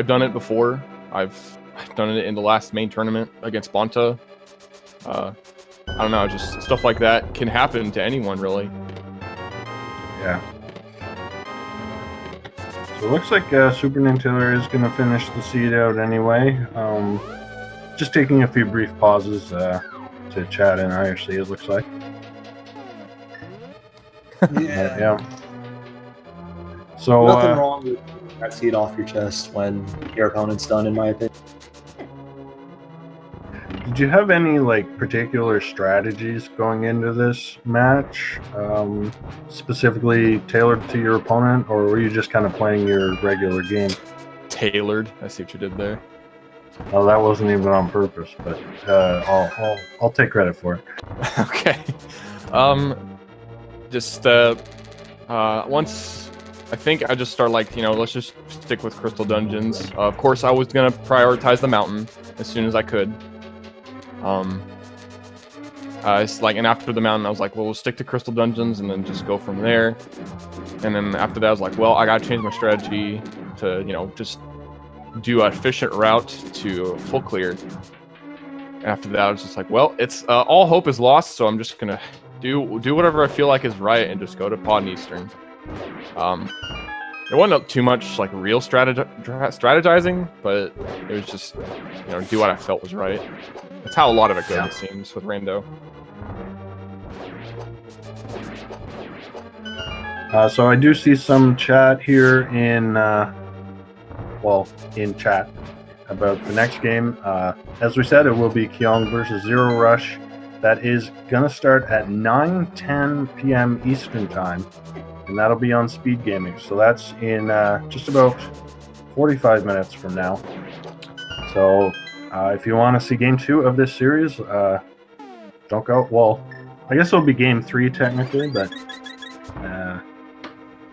done it before. I've done it in the last main tournament against Bonta. I don't know, just stuff like that can happen to anyone really. Yeah. So it looks like SuperNinTaylor is going to finish the seed out anyway. Just taking a few brief pauses to chat in IRC, it looks like. Yeah. So nothing wrong with that seed off your chest when your opponent's done, in my opinion. Did you have any like particular strategies going into this match, specifically tailored to your opponent, or were you just kind of playing your regular game? Tailored. I see what you did there. Oh, that wasn't even on purpose, but I'll take credit for it. Okay. Once I think I just start like, let's just stick with Crystal Dungeons. Of course, I was gonna prioritize the mountain as soon as I could. It's like, and after the mountain, I was like, well, we'll stick to Crystal Dungeons and then just go from there. And then after that, I was like, well, I gotta change my strategy to, just do an efficient route to full clear. After that, I was just like, well, it's all hope is lost, so I'm just gonna do whatever I feel like is right and just go to Pod and Eastern. There wasn't too much like real strategizing, but it was just do what I felt was right. That's how a lot of it goes, it seems, with Rando. So I do see some chat here in chat about the next game. As we said, it will be Kyong versus Zero Rush. That is going to start at 9:10 p.m. Eastern Time, and that'll be on SpeedGaming. So that's in just about 45 minutes from now. So if you want to see Game 2 of this series, don't go. Well, I guess it'll be Game 3 technically, but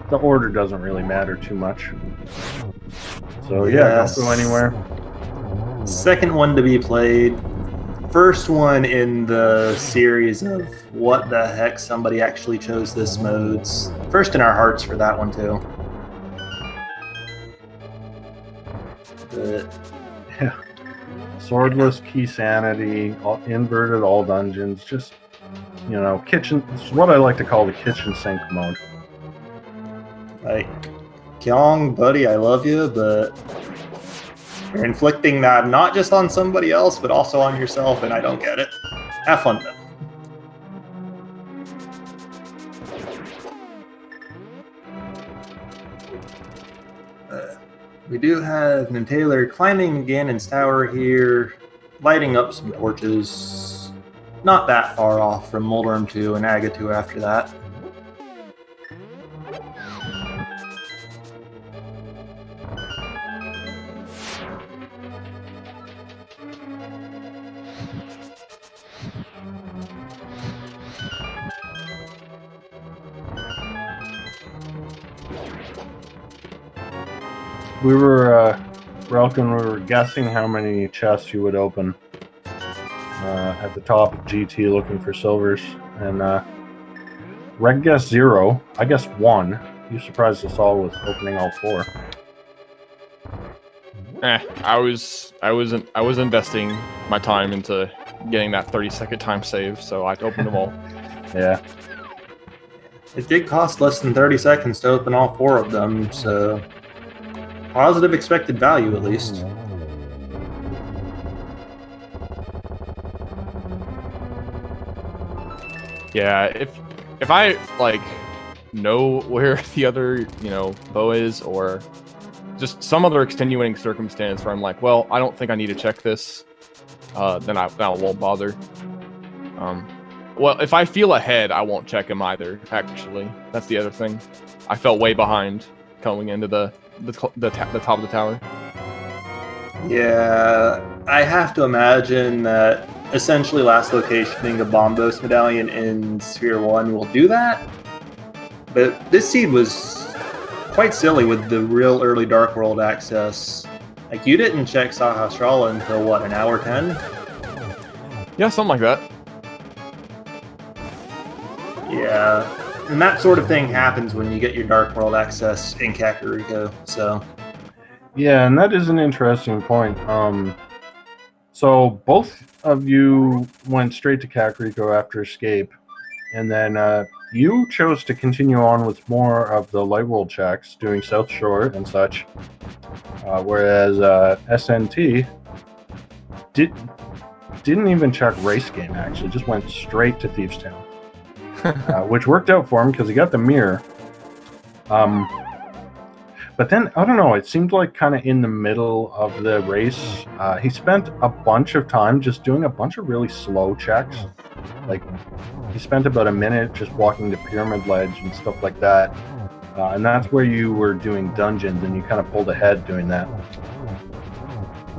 the order doesn't really matter too much. So yeah, don't go anywhere. Second one to be played. First one in the series of what the heck somebody actually chose this modes. First in our hearts for that one too. But yeah. Swordless key sanity, inverted all dungeons, just kitchen. It's what I like to call the kitchen sink mode. Like, Kyong, buddy, I love you, but you're inflicting that not just on somebody else, but also on yourself, and I don't get it. Have fun, though. We do have NinTaylor climbing Ganon's tower here, lighting up some torches. Not that far off from Moldorm 2 and Aga 2 after that. We were, relkin, we were guessing how many chests you would open at the top of GT looking for silvers. And Reg guessed 0. I guessed 1. You surprised us all with opening all 4. I was investing my time into getting that 30-second time save, so I opened them all. Yeah. It did cost less than 30 seconds to open all 4 of them, so positive expected value at least. Yeah, if I like know where the other bow is, or just some other extenuating circumstance where I'm like, well, I don't think I need to check this, then I won't bother. Well, if I feel ahead, I won't check him either. Actually, that's the other thing. I felt way behind going into the top of the tower. Yeah, I have to imagine that essentially last locationing a Bombos medallion in Sphere 1 will do that. But this seed was quite silly with the real early Dark World access. Like, you didn't check Sahasrara until, what, an hour 10? Yeah, something like that. Yeah, and that sort of thing happens when you get your Dark World access in Kakariko, so... Yeah, and that is an interesting point. So both of you went straight to Kakariko after Escape, and then you chose to continue on with more of the light world checks, doing South Shore and such, whereas SNT didn't even check race game, actually, just went straight to Thieves Town, which worked out for him because he got the mirror. But then, I don't know, it seemed like kind of in the middle of the race, he spent a bunch of time just doing a bunch of really slow checks. Like, he spent about a minute just walking the pyramid ledge and stuff like that. And that's where you were doing dungeons, and you kind of pulled ahead doing that.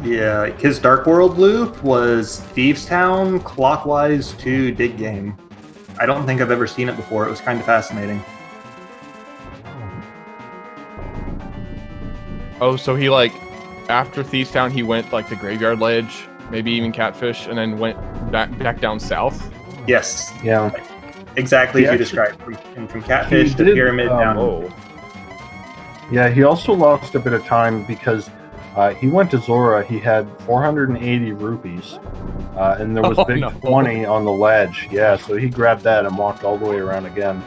Yeah, his Dark World loop was Thieves Town clockwise to Dig Game. I don't think I've ever seen it before. It was kind of fascinating. Oh, so he like after Thieves Town, he went like the Graveyard Ledge, maybe even Catfish, and then went back down south. Yes. Yeah. Exactly as you described. From Catfish to Pyramid down. Oh. Yeah, he also lost a bit of time because he went to Zora. He had 480 rupees, and there was big 20 on the ledge. Yeah, so he grabbed that and walked all the way around again.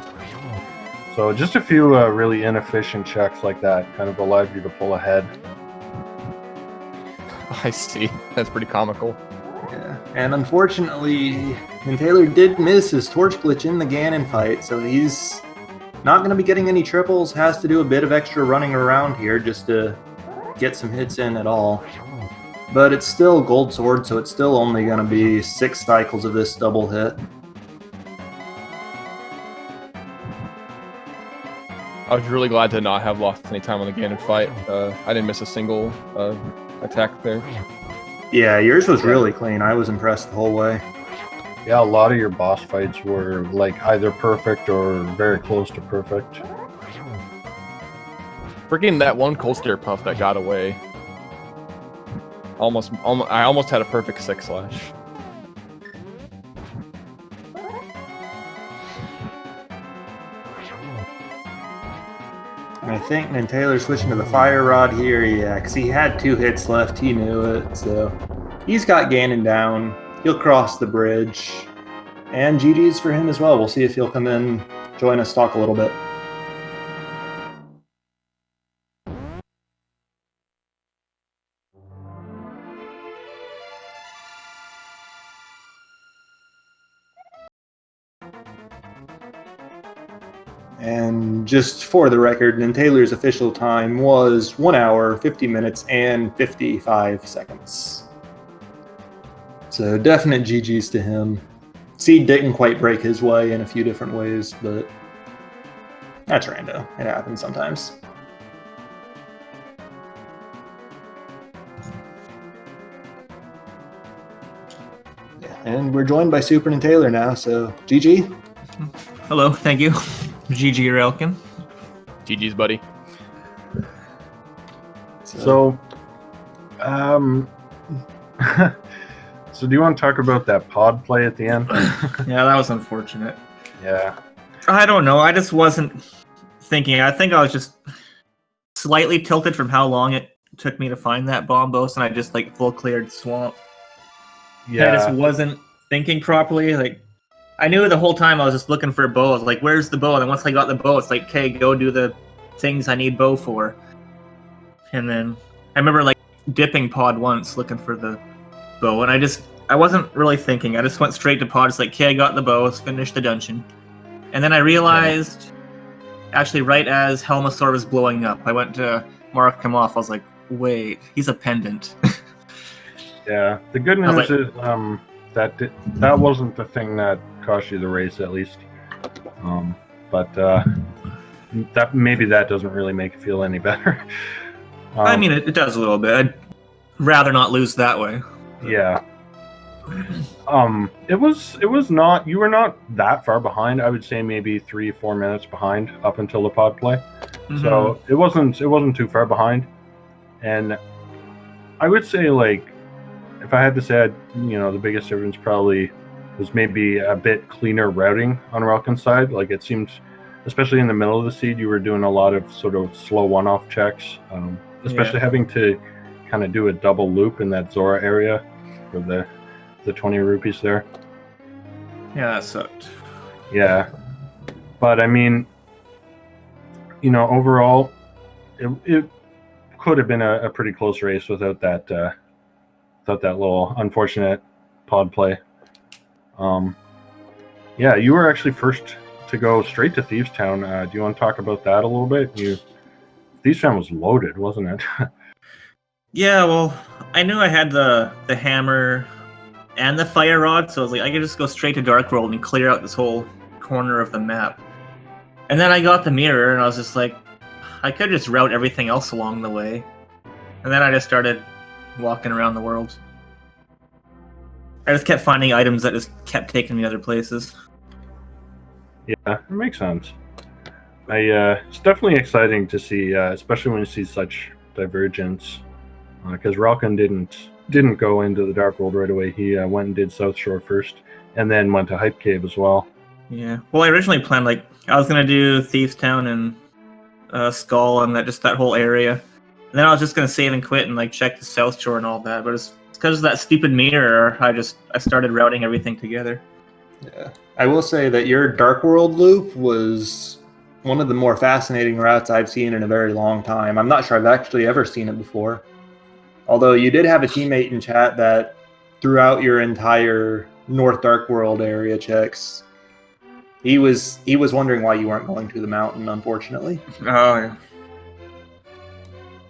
So just a few really inefficient checks like that kind of allowed you to pull ahead. I see. That's pretty comical. Yeah. And unfortunately, Taylor did miss his torch glitch in the Ganon fight, so he's not going to be getting any triples. Has to do a bit of extra running around here just to get some hits in at all. But it's still Gold Sword, so it's still only going to be 6 cycles of this double hit. I was really glad to not have lost any time on the Ganon fight. I didn't miss a single attack there. Yeah, yours was really clean. I was impressed the whole way. Yeah, a lot of your boss fights were like either perfect or very close to perfect. Freaking that one Cold Stare Puff that got away. I almost had a perfect 6/slash. I think Taylor's switching to the Fire Rod here, yeah, because he had 2 hits left. He knew it, so he's got Ganon down. He'll cross the bridge, and GG's for him as well. We'll see if he'll come in, join us, talk a little bit. And just for the record, Taylor's official time was 1 hour, 50 minutes, and 55 seconds. So definite GG's to him. Seed didn't quite break his way in a few different ways, but that's rando. It happens sometimes. Yeah, and we're joined by SuperNinTaylor now, so GG. Hello, thank you. GG Relkin. GG's, buddy. So, so do you want to talk about that pod play at the end? Yeah, that was unfortunate. Yeah. I don't know. I just wasn't thinking. I think I was just slightly tilted from how long it took me to find that bombos, and I just like full cleared swamp. Yeah. I just wasn't thinking properly. Like, I knew the whole time I was just looking for a bow. I was like, where's the bow? And then once I got the bow, it's like, okay, go do the things I need bow for. And then I remember like dipping pod once looking for the bow, and I wasn't really thinking. I just went straight to pod. It's like, okay, I got the bow. Let's finish the dungeon. And then I realized, actually, right as Helmasaur was blowing up, I went to mark him off. I was like, wait, he's a pendant. Yeah. The good news is that wasn't the thing that cost you the race, at least. But that maybe that doesn't really make it feel any better. I mean, it does a little bit. I'd rather not lose that way. Yeah. It was not, you were not that far behind. I would say maybe 3-4 minutes behind up until the pod play. Mm-hmm. So it wasn't too far behind. And I would say, like, if I had to say, the biggest difference probably was maybe a bit cleaner routing on Relkin's side. Like, it seemed, especially in the middle of the seed, you were doing a lot of sort of slow one-off checks, especially having to kind of do a double loop in that Zora area for the 20 rupees there. Yeah, that sucked. Yeah. But I mean, overall, it could have been a pretty close race without that little unfortunate pod play. Yeah, you were actually first to go straight to Thieves Town. Do you want to talk about that a little bit? Thieves Town was loaded, wasn't it? Yeah, well, I knew I had the hammer and the fire rod, so I was like, I could just go straight to Dark World and clear out this whole corner of the map. And then I got the mirror, and I was just like, I could just route everything else along the way. And then I just started walking around the world. I just kept finding items that just kept taking me other places. Yeah, it makes sense. It's definitely exciting to see, especially when you see such divergence. Because relkin didn't go into the Dark World right away. He went and did South Shore first, and then went to Hype Cave as well. Yeah. Well, I originally planned, I was going to do Thieves Town and Skull and that whole area. And then I was just going to save and quit and, check the South Shore and all that. But it's because of that stupid mirror, I started routing everything together. Yeah. I will say that your Dark World loop was one of the more fascinating routes I've seen in a very long time. I'm not sure I've actually ever seen it before. Although you did have a teammate in chat that throughout your entire North Dark World area checks, he was wondering why you weren't going to the mountain, unfortunately. Oh, yeah.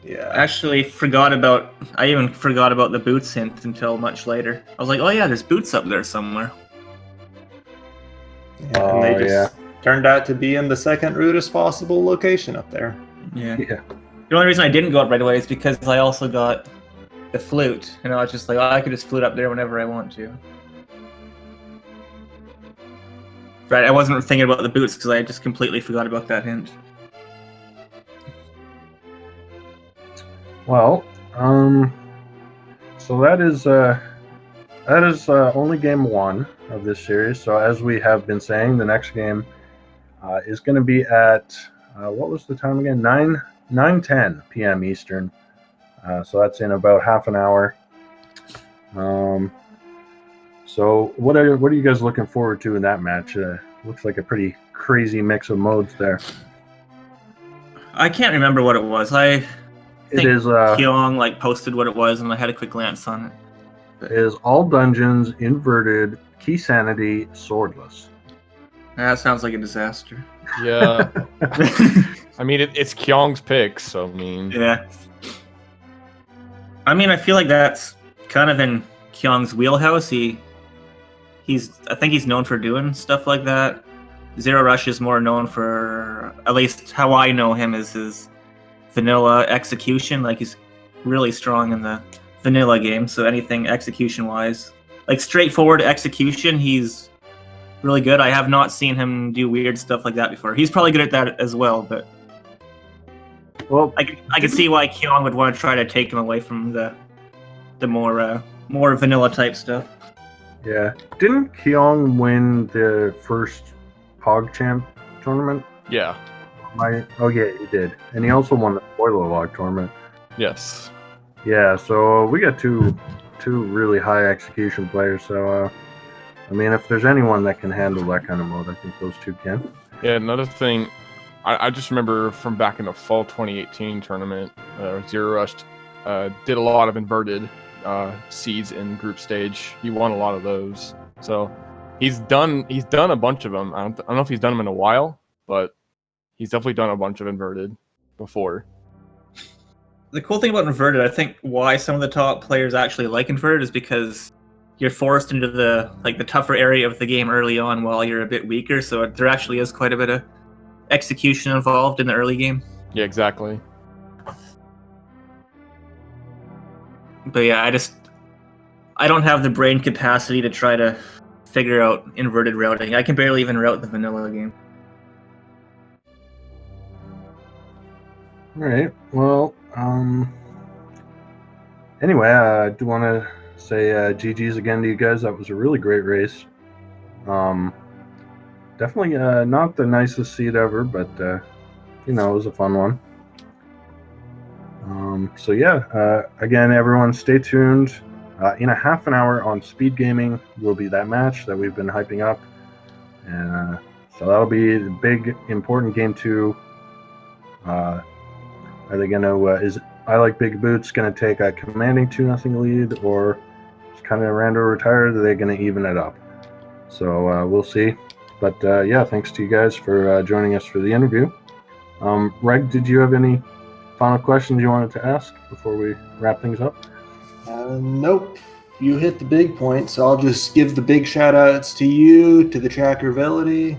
Yeah. Actually, I even forgot about the boots hint until much later. I was like, oh yeah, there's boots up there somewhere. Yeah, and they just turned out to be in the second rudest possible location up there. Yeah. Yeah. The only reason I didn't go up right away is because I also got the flute. And I was just like, oh, I could just flute up there whenever I want to. Right, I wasn't thinking about the boots because I just completely forgot about that hint. Well, so that is only game one of this series. So as we have been saying, the next game is going to be at what was the time again? 9:10 p.m. Eastern. So that's in about half an hour. So what are you guys looking forward to in that match? Looks like a pretty crazy mix of modes there. I can't remember what it was. I think It is Kyong posted what it was, and I had a quick glance on it. It is all dungeons, inverted, key sanity, swordless. That sounds like a disaster. Yeah. I mean, it's Kyong's pick, so I mean. Yeah. I mean, I feel like that's kind of in Kyong's wheelhouse. I think he's known for doing stuff like that. Zero Rush is more known for, at least how I know him, is his vanilla execution. He's really strong in the vanilla game, so anything execution-wise. Straightforward execution, he's really good. I have not seen him do weird stuff like that before. He's probably good at that as well, but Well, I can see why Kyong would want to try to take him away from the more vanilla type stuff. yeah. Didn't Kyong win the first PogChamp tournament? Yeah. Oh yeah, he did. And he also won the Spoiler Log tournament. Yes. Yeah, so we got two really high execution players. So, I mean, if there's anyone that can handle that kind of mode, I think those two can. Yeah, another thing, I just remember from back in the fall 2018 tournament, Zero Rush did a lot of inverted seeds in group stage. He won a lot of those. So he's done a bunch of them. I don't know if he's done them in a while, but he's definitely done a bunch of inverted before. The cool thing about inverted, I think why some of the top players actually like inverted is because you're forced into the tougher area of the game early on while you're a bit weaker, so there actually is quite a bit of execution involved in the early game. Yeah, exactly. But yeah, I don't have the brain capacity to try to figure out inverted routing. I can barely even route the vanilla game. All right. Well, anyway, I do want to say GG's again to you guys. That was a really great race. Definitely not the nicest seed ever, but it was a fun one. So yeah, again, everyone, stay tuned. In a half an hour on SpeedGaming will be that match that we've been hyping up, and So that'll be the big, important game 2. Are they going to, is I Like Big Boots going to take a commanding 2-0 lead, or is kind of Rando retired? Are they going to even it up? So we'll see. But yeah, thanks to you guys for joining us for the interview. Reg, did you have any final questions you wanted to ask before we wrap things up? Nope. You hit the big points. I'll just give the big shout outs to you, to the Trackervility,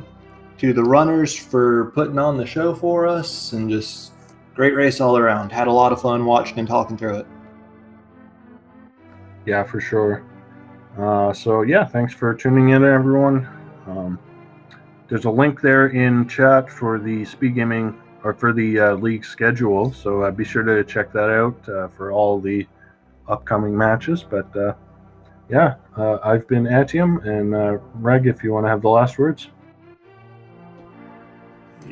to the runners for putting on the show for us, and just great race all around. Had a lot of fun watching and talking through it. Yeah, for sure. So yeah, thanks for tuning in, everyone. There's a link there in chat for the SpeedGaming, or for the league schedule, so be sure to check that out for all the upcoming matches. But yeah, I've been Atium, and Reg, if you want to have the last words.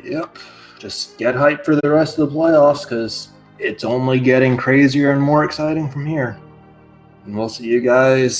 Yep. Just get hyped for the rest of the playoffs, because it's only getting crazier and more exciting from here. And we'll see you guys